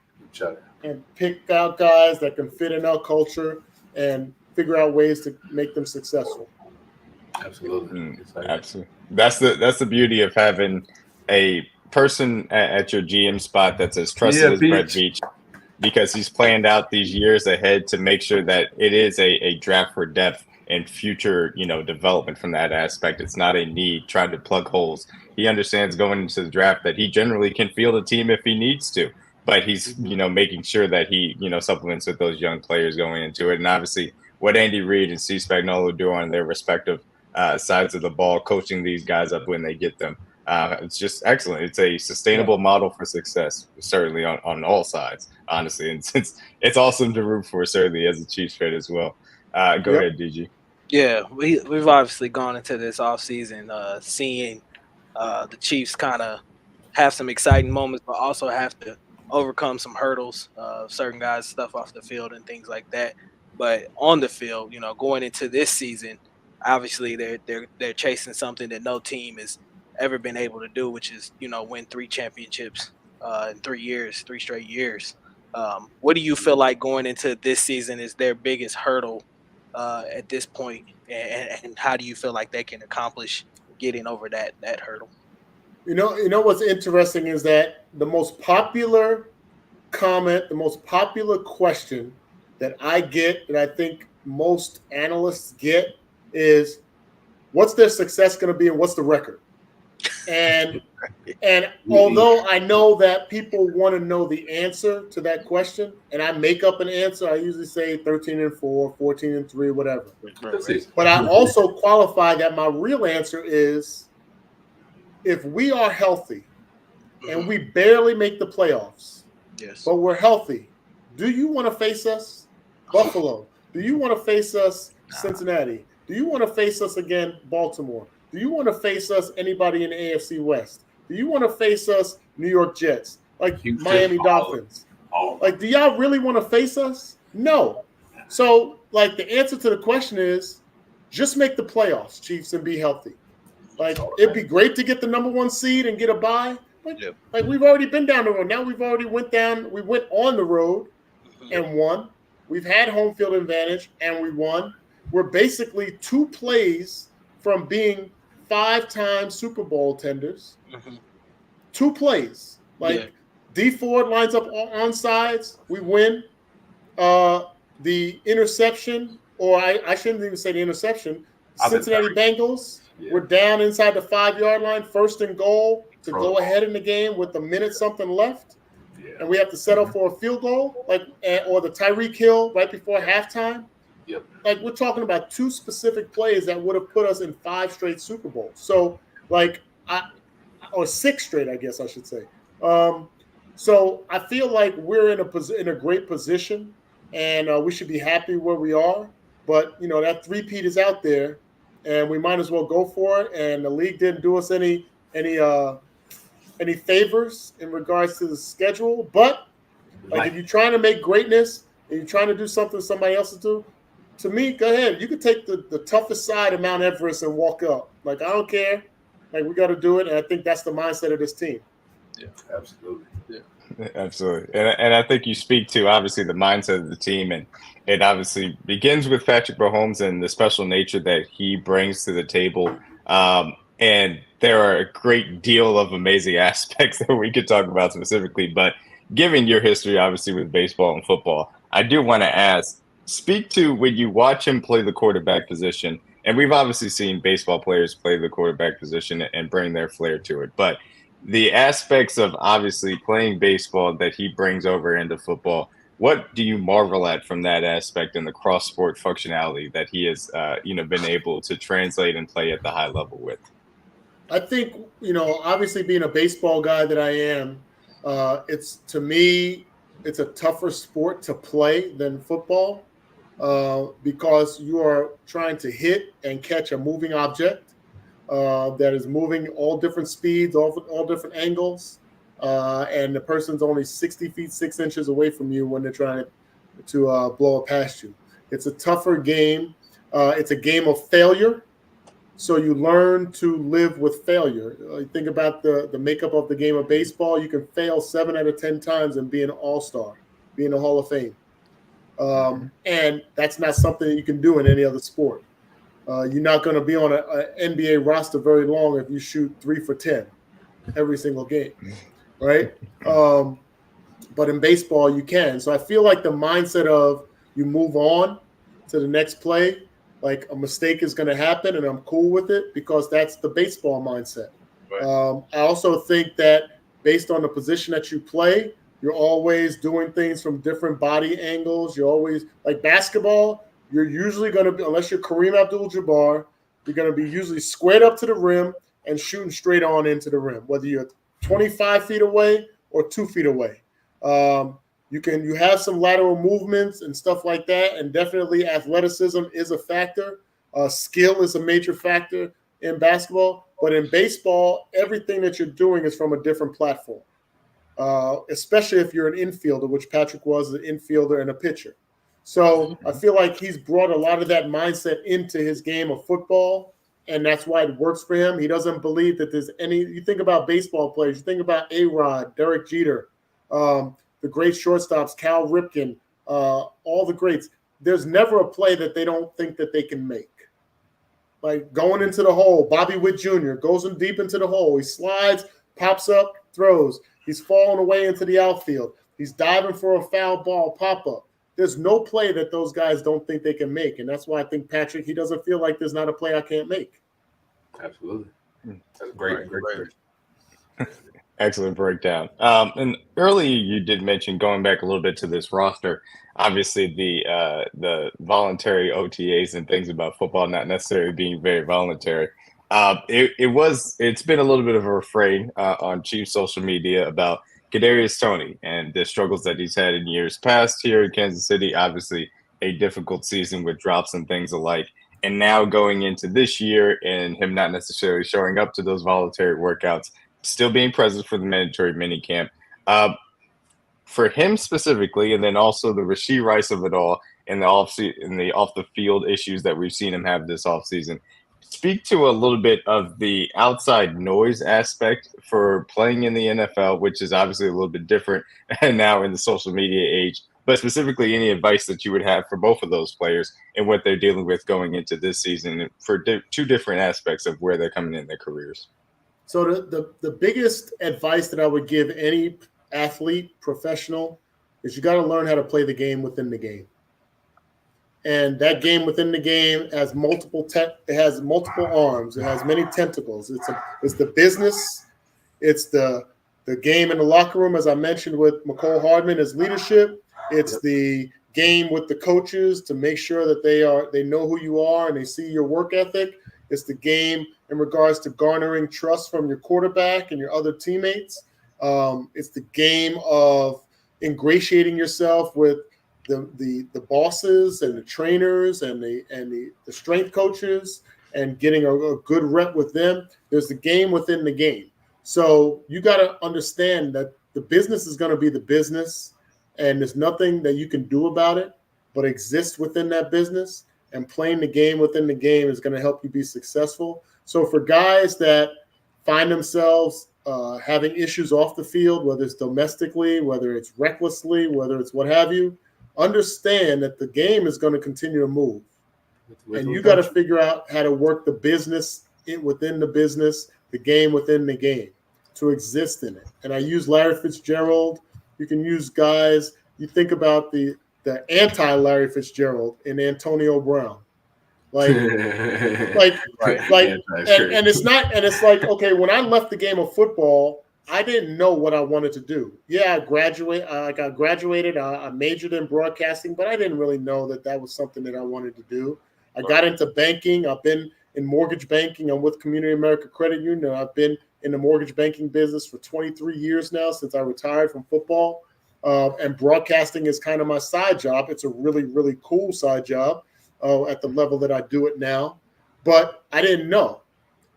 and pick out guys that can fit in our culture and figure out ways to make them successful. Absolutely. Absolutely. That's the beauty of having a person at your GM spot that's as trusted as Brett Veach, because he's planned out these years ahead to make sure that it is a draft for depth and future, development from that aspect. It's not a need trying to plug holes. He understands going into the draft that he generally can field a team if he needs to, but he's, making sure that he, supplements with those young players going into it. And obviously what Andy Reid and Steve Spagnuolo do on their respective sides of the ball, coaching these guys up when they get them. It's just excellent. It's a sustainable model for success, certainly on all sides, honestly. And since it's awesome to root for, certainly as a Chiefs fan as well. Go ahead, DG. Yeah, we've obviously gone into this offseason seeing the Chiefs kind of have some exciting moments, but also have to overcome some hurdles, certain guys stuff off the field and things like that. But on the field, going into this season, obviously they're chasing something that no team has ever been able to do, which is win 3 championships in 3 straight years. What do you feel like going into this season is their biggest hurdle at this point, and how do you feel like they can accomplish getting over that hurdle? You know what's interesting is that the most popular comment, the most popular question that I get, that I think most analysts get, is what's their success going to be and what's the record? And although I know that people want to know the answer to that question, and I make up an answer, I usually say 13-4, 14-3, whatever. But I also qualify that my real answer is, if we are healthy and we barely make the playoffs, but we're healthy, do you want to face us, Buffalo? Do you want to face us, Cincinnati? Do you want to face us again, Baltimore? Do you want to face us, anybody in the AFC West? Do you want to face us, New York Jets, like Houston, Miami Dolphins? Like, do y'all really want to face us? No. So, like, the answer to the question is just make the playoffs, Chiefs, and be healthy. Like, it'd be great to get the number 1 seed and get a bye. Like we've already been down the road. Now we went on the road and won. We've had home field advantage and we won. We're basically 2 plays from being 5-time Super Bowl tenders. 2 plays. D Ford lines up on sides. We win. The interception, or I shouldn't even say the interception. Cincinnati Bengals were down inside the 5-yard line, 1st and goal to go ahead in the game with a minute something left. And we have to settle for a field goal, or the Tyreek Hill right before halftime. Like, we're talking about 2 specific plays that would have put us in 5 straight Super Bowls. So, or 6 straight, I guess I should say. So I feel like we're in a great position, and we should be happy where we are. But that 3-peat is out there, and we might as well go for it. And the league didn't do us any favors in regards to the schedule. But if you're trying to make greatness and you're trying to do something somebody else will do, to me, go ahead. You can take the toughest side of Mount Everest and walk up. Like, I don't care. Like, we got to do it. And I think that's the mindset of this team. Yeah, absolutely. Yeah, absolutely. And I think you speak to, obviously, the mindset of the team. And it obviously begins with Patrick Mahomes and the special nature that he brings to the table. And there are a great deal of amazing aspects that we could talk about specifically. But given your history, obviously, with baseball and football, I do want to ask, speak to when you watch him play the quarterback position, and we've obviously seen baseball players play the quarterback position and bring their flair to it, but the aspects of obviously playing baseball that he brings over into football, what do you marvel at from that aspect and the cross-sport functionality that he has been able to translate and play at the high level with? I think, obviously being a baseball guy that I am, to me, it's a tougher sport to play than football. Because you are trying to hit and catch a moving object that is moving all different speeds, all different angles, and the person's only 60 feet 6 inches away from you when they're trying to blow it past you. It's a tougher game. It's a game of failure, so you learn to live with failure. Think about the makeup of the game of baseball. You can fail 7 out of 10 times and be an all-star, be in the Hall of Fame. And that's not something that you can do in any other sport. You're not going to be on an NBA roster very long if you shoot 3 for 10 every single game, right? But in baseball, you can. So I feel like the mindset of you move on to the next play, like a mistake is going to happen, and I'm cool with it because that's the baseball mindset. Right. I also think that based on the position that you play, you're always doing things from different body angles. You're always, like basketball, you're usually going to be, unless you're Kareem Abdul-Jabbar, you're going to be usually squared up to the rim and shooting straight on into the rim, whether you're 25 feet away or 2 feet away. You have some lateral movements and stuff like that, and definitely athleticism is a factor. Skill is a major factor in basketball, but in baseball, everything that you're doing is from a different platform, especially if you're an infielder, which Patrick was, an infielder and a pitcher. So I feel like he's brought a lot of that mindset into his game of football, and that's why it works for him. He doesn't believe that there's any – you think about baseball players, you think about A-Rod, Derek Jeter, the great shortstops, Cal Ripken, all the greats. There's never a play that they don't think that they can make. Like going into the hole, Bobby Witt Jr. goes in deep into the hole. He slides, pops up, throws. He's falling away into the outfield. He's diving for a foul ball pop-up. There's no play that those guys don't think they can make, and that's why I think Patrick, he doesn't feel like there's not a play I can't make. Absolutely. That's great. Excellent breakdown. And earlier you did mention, going back a little bit to this roster, obviously the voluntary OTAs and things about football not necessarily being very voluntary. It's been a little bit of a refrain on Chiefs social media about Kadarius Toney and the struggles that he's had in years past here in Kansas City. Obviously, a difficult season with drops and things alike. And now going into this year and him not necessarily showing up to those voluntary workouts, still being present for the mandatory minicamp. For him specifically, and then also the Rashee Rice of it all, and the off the field issues that we've seen him have this offseason. Speak to a little bit of the outside noise aspect for playing in the NFL, which is obviously a little bit different now in the social media age, but specifically any advice that you would have for both of those players and what they're dealing with going into this season for two different aspects of where they're coming in their careers. So the biggest advice that I would give any athlete, professional, is you got to learn how to play the game within the game. And that game within the game has multiple arms. It has many tentacles. It's the business. It's the game in the locker room, as I mentioned with McCole Hardman, as leadership. It's the game with the coaches to make sure that they know who you are and they see your work ethic. It's the game in regards to garnering trust from your quarterback and your other teammates. It's the game of ingratiating yourself with the bosses and the trainers and the strength coaches and getting a good rep with them. There's the game within the game. So you got to understand that the business is going to be the business, and there's nothing that you can do about it but exist within that business, and playing the game within the game is going to help you be successful. So for guys that find themselves having issues off the field, whether it's domestically, whether it's recklessly, whether it's what have you, understand that the game is going to continue to move. And you got to figure out how to work the business within the business, the game within the game, to exist in it. And I use Larry Fitzgerald. You can use guys. You think about the anti-Larry Fitzgerald in Antonio Brown. And it's like, okay, when I left the game of football, I didn't know what I wanted to do. Yeah, I graduated. I majored in broadcasting, but I didn't really know that was something that I wanted to do. I got into banking. I've been in mortgage banking. I'm with Community America Credit Union. I've been in the mortgage banking business for 23 years now since I retired from football. And broadcasting is kind of my side job. It's a really, really cool side job at the level that I do it now. But I didn't know.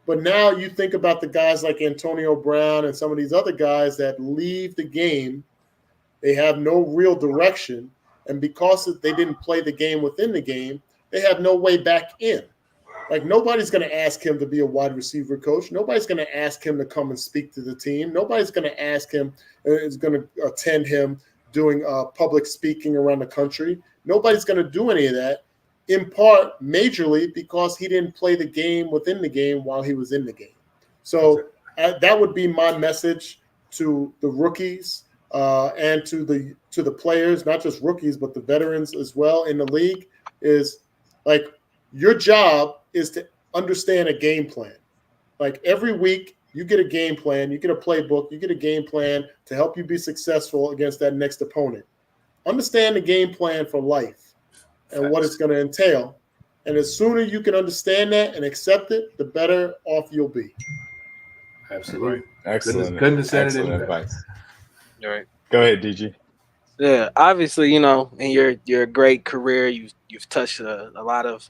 But now you think about the guys like Antonio Brown and some of these other guys that leave the game. They have no real direction. And because they didn't play the game within the game, they have no way back in. Like, nobody's going to ask him to be a wide receiver coach. Nobody's going to ask him to come and speak to the team. Nobody's going to ask him, is going to attend him doing public speaking around the country. Nobody's going to do any of that, in part majorly because he didn't play the game within the game while he was in the game. So that would be my message to the rookies and to the players, not just rookies, but the veterans as well in the league, is like, your job is to understand a game plan. Like, every week you get a game plan, you get a playbook, you get a game plan to help you be successful against that next opponent. Understand the game plan for life and what it's going to entail, And the sooner you can understand that and accept it, the better off you'll be. Absolutely. Excellent. Couldn't have said Excellent it advice. All right. Go ahead, DG. Yeah, obviously, in your great career, you've touched a lot of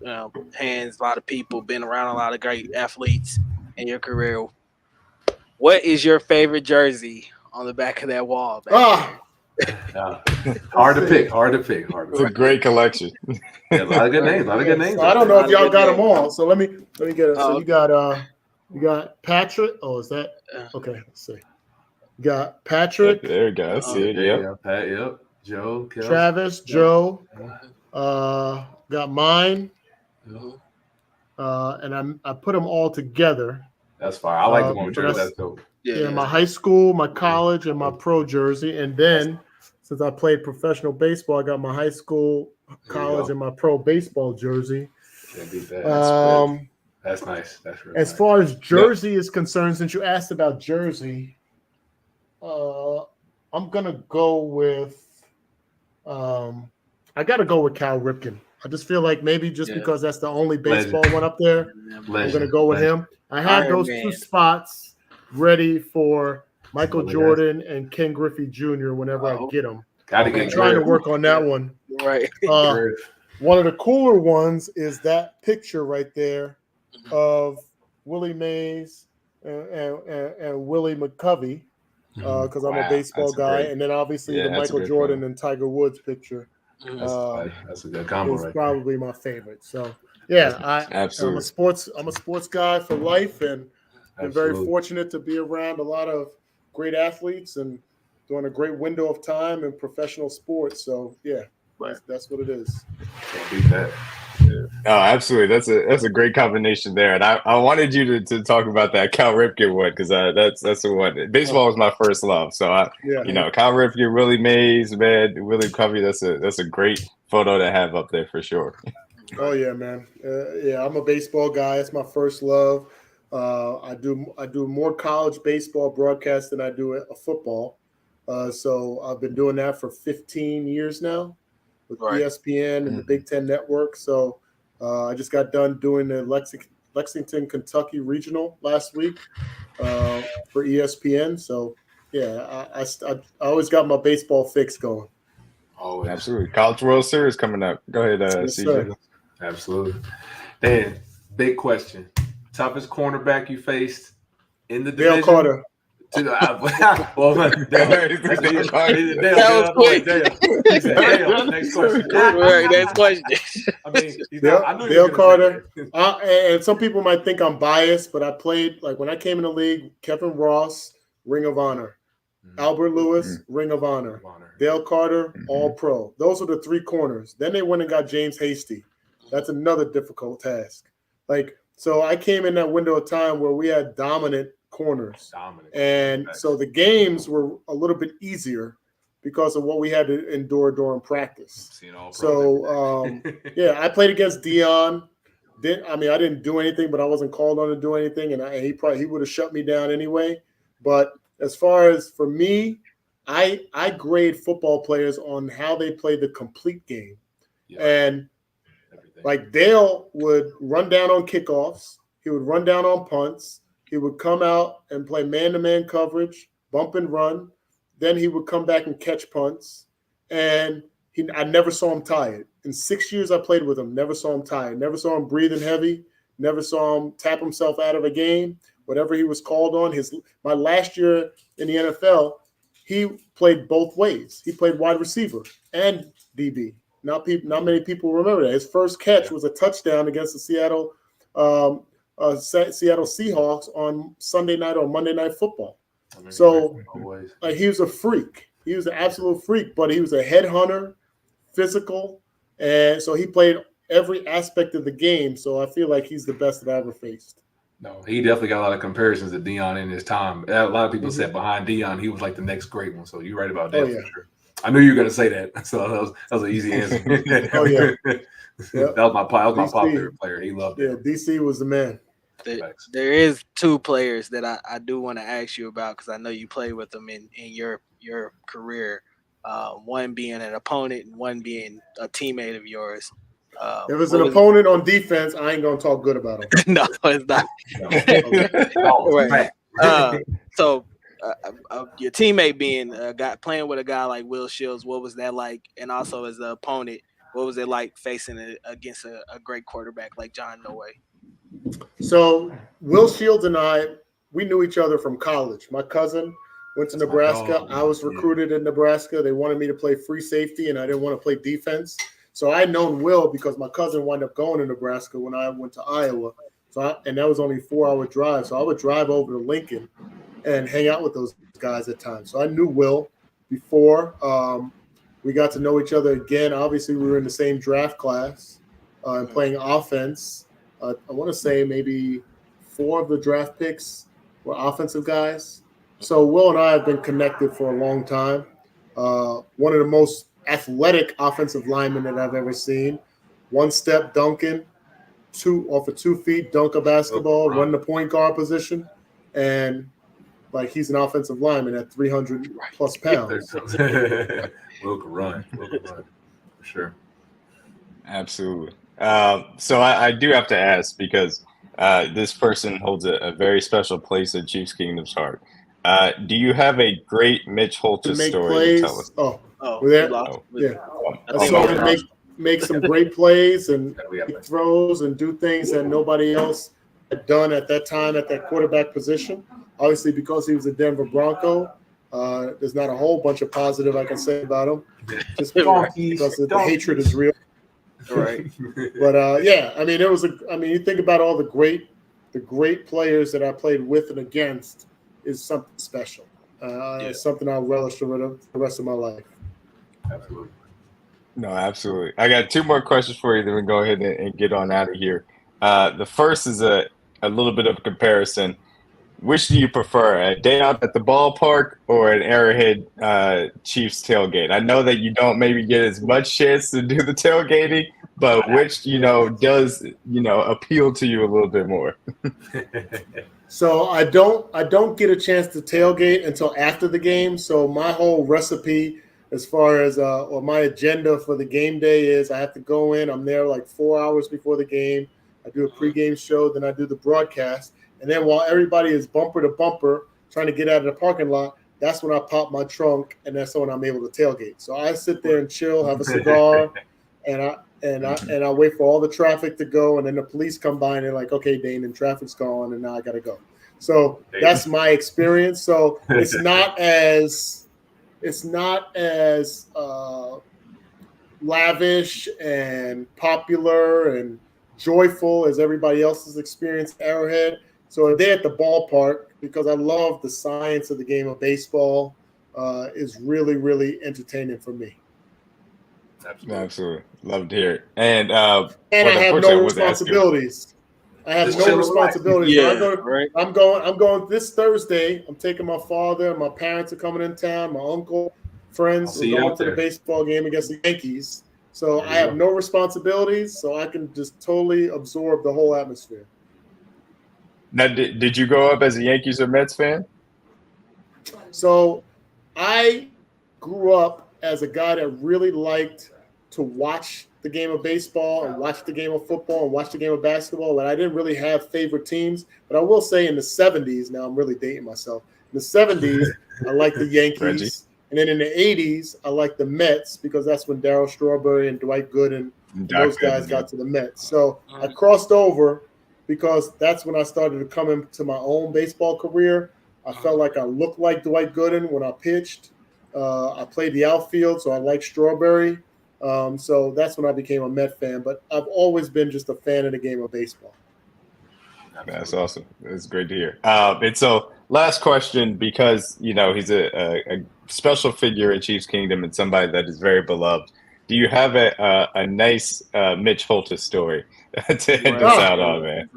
hands, a lot of people, been around a lot of great athletes in your career. What is your favorite jersey on the back of that wall? Hard to pick. It's a great collection. Yeah, a lot of good names. So I don't know if y'all got them all. So let me get it. So you got Patrick. Oh, is that okay? Let's see. You got Patrick. There you go. I see it. Yep. Pat, yep. Joe, Kelsey. Travis, Joe. Got mine. And I put them all together. That's fine. I like the one with Joe. That's dope. Yeah, my high school, my college, and my pro jersey. And then, since I played professional baseball, I got my high school, college, and my pro baseball jersey. Can't beat that. That's nice. That's really as far as jersey is concerned, since you asked about jersey, I'm gonna go with. I got to go with Cal Ripken. I just feel like maybe just because that's the only baseball one up there, I'm going to go with him. I had those two spots ready for Michael Jordan and Ken Griffey Jr. whenever I get them. I'm trying to work on that one. Right. One of the cooler ones is that picture right there of Willie Mays and Willie McCovey, because I'm a baseball guy. And then obviously the Michael Jordan and Tiger Woods picture. That's a good combo. It's probably my favorite. So yeah, I'm a sports guy for life, and I'm very fortunate to be around a lot of great athletes and during a great window of time in professional sports. So yeah, that's what it is. Can't beat that. Yeah. Oh, absolutely. That's a great combination there. And I wanted you to talk about that Cal Ripken one because that's the one. Baseball was my first love. So Cal Ripken, Willie Mays, man, Willie Covey. That's a great photo to have up there for sure. Oh yeah, man. I'm a baseball guy. It's my first love. I do more college baseball broadcasts than I do a football. So I've been doing that for 15 years now with ESPN and the Big Ten Network. So I just got done doing the Lexington, Kentucky regional last week for ESPN. So yeah, I always got my baseball fix going. Oh, absolutely. College World Series coming up. Go ahead, CJ. Absolutely. Dan, big question. Toughest cornerback you faced in the division? Dale Carter. That was quick. Next question. Next question. I mean, Dale Carter. And some people might think I'm biased, but I played when I came in the league. Kevin Ross, Ring of Honor. Albert Lewis, Ring of Honor. Dale Carter, All Pro. Those are the three corners. Then they went and got James Hasty. That's another difficult task. So I came in that window of time where we had dominant corners. And so the games were a little bit easier because of what we had to endure during practice. So, I played against Dion. I didn't do anything, but I wasn't called on to do anything. And he would have shut me down anyway. But as far as for me, I grade football players on how they play the complete game. Yeah. And Dale would run down on kickoffs. He would run down on punts. He would come out and play man-to-man coverage, bump and run. Then he would come back and catch punts. And I never saw him tired. In 6 years I played with him, never saw him tired. Never saw him breathing heavy. Never saw him tap himself out of a game. Whatever he was called on. My last year in the NFL, he played both ways. He played wide receiver and DB. Not many people remember that. His first catch was a touchdown against the Seattle Seahawks on Sunday night or Monday Night Football. So he was a freak. He was an absolute freak, but he was a headhunter, physical, and so he played every aspect of the game. So I feel like he's the best that I ever faced. No, he definitely got a lot of comparisons to Dion in his time. A lot of people said behind Dion, he was like the next great one. So you're right about that for sure. I knew you were going to say that, so that was an easy answer. That was my popular player. He loved it. Yeah, DC was the man. There is two players that I do want to ask you about because I know you played with them in your career. One being an opponent and one being a teammate of yours. If it's an opponent on defense, I ain't gonna talk good about him. No, it's not. Right. So your teammate being playing with a guy like Will Shields, what was that like? And also as the opponent, what was it like facing against a great quarterback like John Elway? So Will Shields and we knew each other from college. My cousin went to Nebraska. I was recruited in Nebraska. They wanted me to play free safety, and I didn't want to play defense. So I had known Will because my cousin wound up going to Nebraska when I went to Iowa. And that was only a 4-hour drive. So I would drive over to Lincoln and hang out with those guys at times. So I knew Will before. We got to know each other again. Obviously, we were in the same draft class and playing offense. I want to say maybe 4 of the draft picks were offensive guys. So Will and I have been connected for a long time. One of the most athletic offensive linemen that I've ever seen. One-step dunking, off of 2 feet, dunk a basketball, run the point guard position, and like he's an offensive lineman at 300-plus pounds. Will can run. For sure. Absolutely. So I do have to ask because this person holds a very special place in Chiefs Kingdom's heart. Do you have a great Mitch Holthus story to tell us? Yeah. I saw him make some great plays and throws and do things that nobody else had done at that time at that quarterback position. Obviously, because he was a Denver Bronco, there's not a whole bunch of positive I can say about him, just because the hatred is real. Right. But you think about all the great players that I played with and against is something special. It's something I'll relish for the rest of my life. Absolutely. No, absolutely. I got 2 more questions for you, then we go ahead and get on out of here. The first is a little bit of a comparison. Which do you prefer, a day out at the ballpark or an Arrowhead Chiefs tailgate? I know that you don't maybe get as much chance to do the tailgating, but which, does, appeal to you a little bit more? So I don't get a chance to tailgate until after the game. So my whole recipe as far as or my agenda for the game day is I have to go in. I'm there like 4 hours before the game. I do a pregame show, then I do the broadcast. And then while everybody is bumper to bumper trying to get out of the parking lot, that's when I pop my trunk, and that's when I'm able to tailgate. So I sit there and chill, have a cigar, and I wait for all the traffic to go, and then the police come by and they're like, "Okay, Dane, and traffic's gone, and now I got to go." So that's my experience. So it's not as lavish and popular and joyful as everybody else's experience at Arrowhead. So a day at the ballpark, because I love the science of the game of baseball, is really, really entertaining for me. Absolutely. Love to hear it. And I have no responsibilities. Yeah, I'm going this Thursday. I'm taking my father. My parents are coming in town. My uncle, friends are going to the baseball game against the Yankees. So I have no responsibilities, so I can just totally absorb the whole atmosphere. Now, did you grow up as a Yankees or Mets fan? So I grew up as a guy that really liked to watch the game of baseball and watch the game of football and watch the game of basketball. And I didn't really have favorite teams. But I will say in the 70s, now I'm really dating myself. In the 70s, I liked the Yankees. Reggie. And then in the 80s, I liked the Mets because that's when Darryl Strawberry and Dwight Gooden and those guys got to the Mets. So I crossed over because that's when I started to come into my own baseball career. I felt like I looked like Dwight Gooden when I pitched. I played the outfield, so I liked Strawberry. So that's when I became a Met fan. But I've always been just a fan of the game of baseball. That's awesome. It's great to hear. And so last question, because, he's a special figure in Chiefs Kingdom and somebody that is very beloved. Do you have a nice Mitch Holthus story to end us out on, man?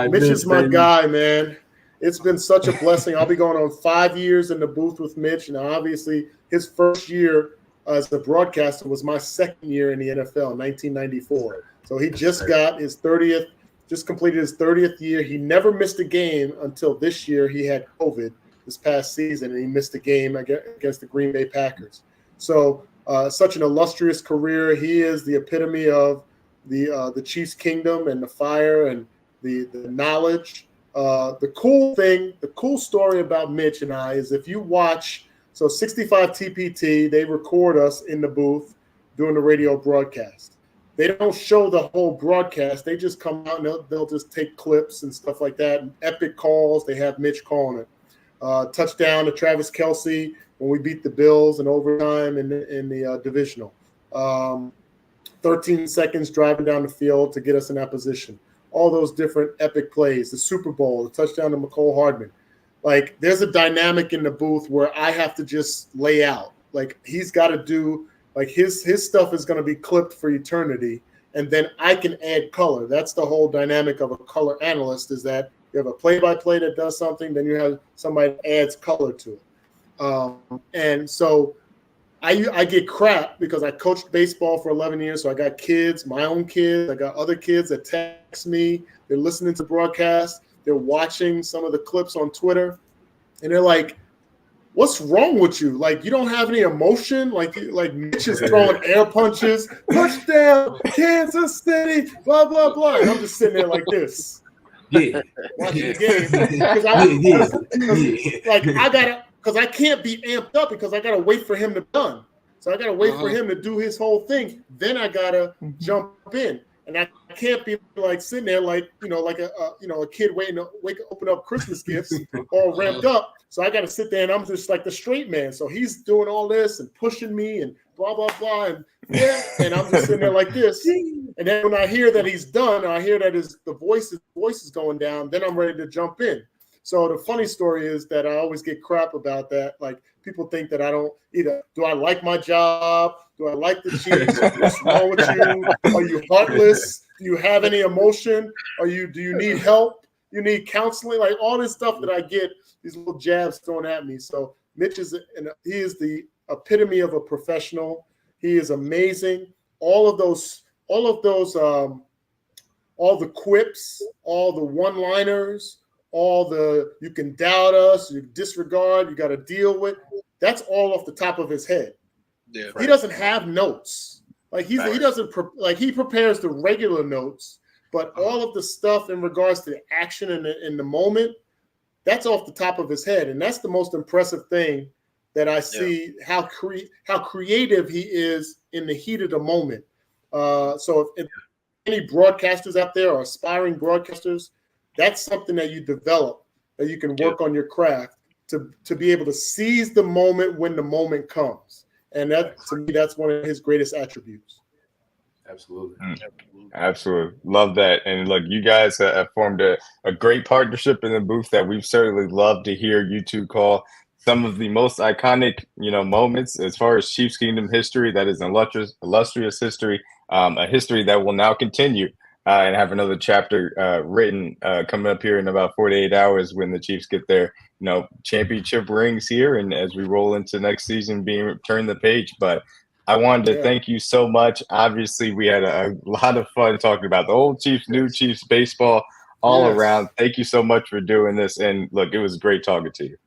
Mitch is my guy, man. It's been such a blessing. I'll be going on 5 years in the booth with Mitch. And obviously, his first year as a broadcaster was my second year in the NFL, 1994. So he just got his 30th, just completed his 30th year. He never missed a game until this year. He had COVID this past season, and he missed a game against the Green Bay Packers. So such an illustrious career. He is the epitome of the Chiefs kingdom and the fire and the knowledge. The cool story about Mitch and I is if you watch, so 65 TPT, they record us in the booth doing the radio broadcast. They don't show the whole broadcast. They just come out and they'll just take clips and stuff like that. And epic calls, they have Mitch calling it. Touchdown to Travis Kelce when we beat the Bills in overtime in the divisional. 13 seconds driving down the field to get us in that position. All those different epic plays, the Super Bowl, the touchdown to McCole Hardman. Like, there's a dynamic in the booth where I have to just lay out. Like, he's got to do, like, his stuff is going to be clipped for eternity, and then I can add color. That's the whole dynamic of a color analyst, is that you have a play-by-play that does something, then you have somebody that adds color to it. And so I get crap because I coached baseball for 11 years, so I got kids, my own kids. I got other kids that text me. They're listening to broadcasts. They're watching some of the clips on Twitter, and they're like, what's wrong with you? Like, you don't have any emotion? Like Mitch is throwing air punches, touchdown, Kansas City, blah, blah, blah. And I'm just sitting there like this. Yeah. Watching the game. Because I can't be amped up because I got to wait for him to done. So I got to wait for him to do his whole thing. Then I got to jump in. And I can't be like sitting there like, like a kid waiting to open up Christmas gifts all ramped up. So I got to sit there and I'm just like the straight man. So he's doing all this and pushing me and blah, blah, blah. And I'm just sitting there like this. And then when I hear that he's done, I hear that the voice is going down, then I'm ready to jump in. So the funny story is that I always get crap about that. Like, people think that I don't either. Do I like my job? Do I like the Chiefs? What's wrong with you? Are you heartless? Do you have any emotion? Do you need help? You need counseling? Like, all this stuff that I get, these little jabs thrown at me. So Mitch is the epitome of a professional. He is amazing. All the quips, all the one-liners, you can doubt us, you disregard, you got to deal with. That's all off the top of his head. Yeah, right. He doesn't have notes. Like he prepares the regular notes, but all of the stuff in regards to the action in the moment, that's off the top of his head, and that's the most impressive thing that I see. Yeah. How creative he is in the heat of the moment. So if any broadcasters out there or aspiring broadcasters, that's something that you develop, that you can work on your craft to be able to seize the moment when the moment comes. And that, to me, that's one of his greatest attributes. Absolutely. Absolutely. Love that. And look, you guys have formed a great partnership in the booth that we've certainly loved to hear you two call some of the most iconic, moments as far as Chiefs Kingdom history. That is an illustrious history, a history that will now continue. And have another chapter written coming up here in about 48 hours when the Chiefs get their, championship rings here, and as we roll into next season, turn the page. But I wanted to thank you so much. Obviously, we had a lot of fun talking about the old Chiefs, new Chiefs, baseball, all around. Thank you so much for doing this. And look, it was great talking to you.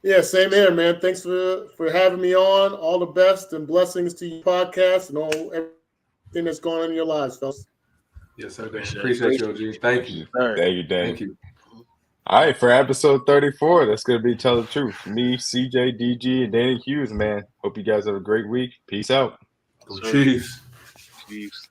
Yeah, same here, man. Thanks for having me on. All the best and blessings to your podcast and everything that's going on in your lives, fellas. Yes, sir. Appreciate you, OG. Thank you. Thank you, Dan. Thank you. All right, for episode 34, that's going to be Tell the Truth. Me, CJ, DG, and Danan Hughes, man. Hope you guys have a great week. Peace out. Go Chiefs. Chiefs.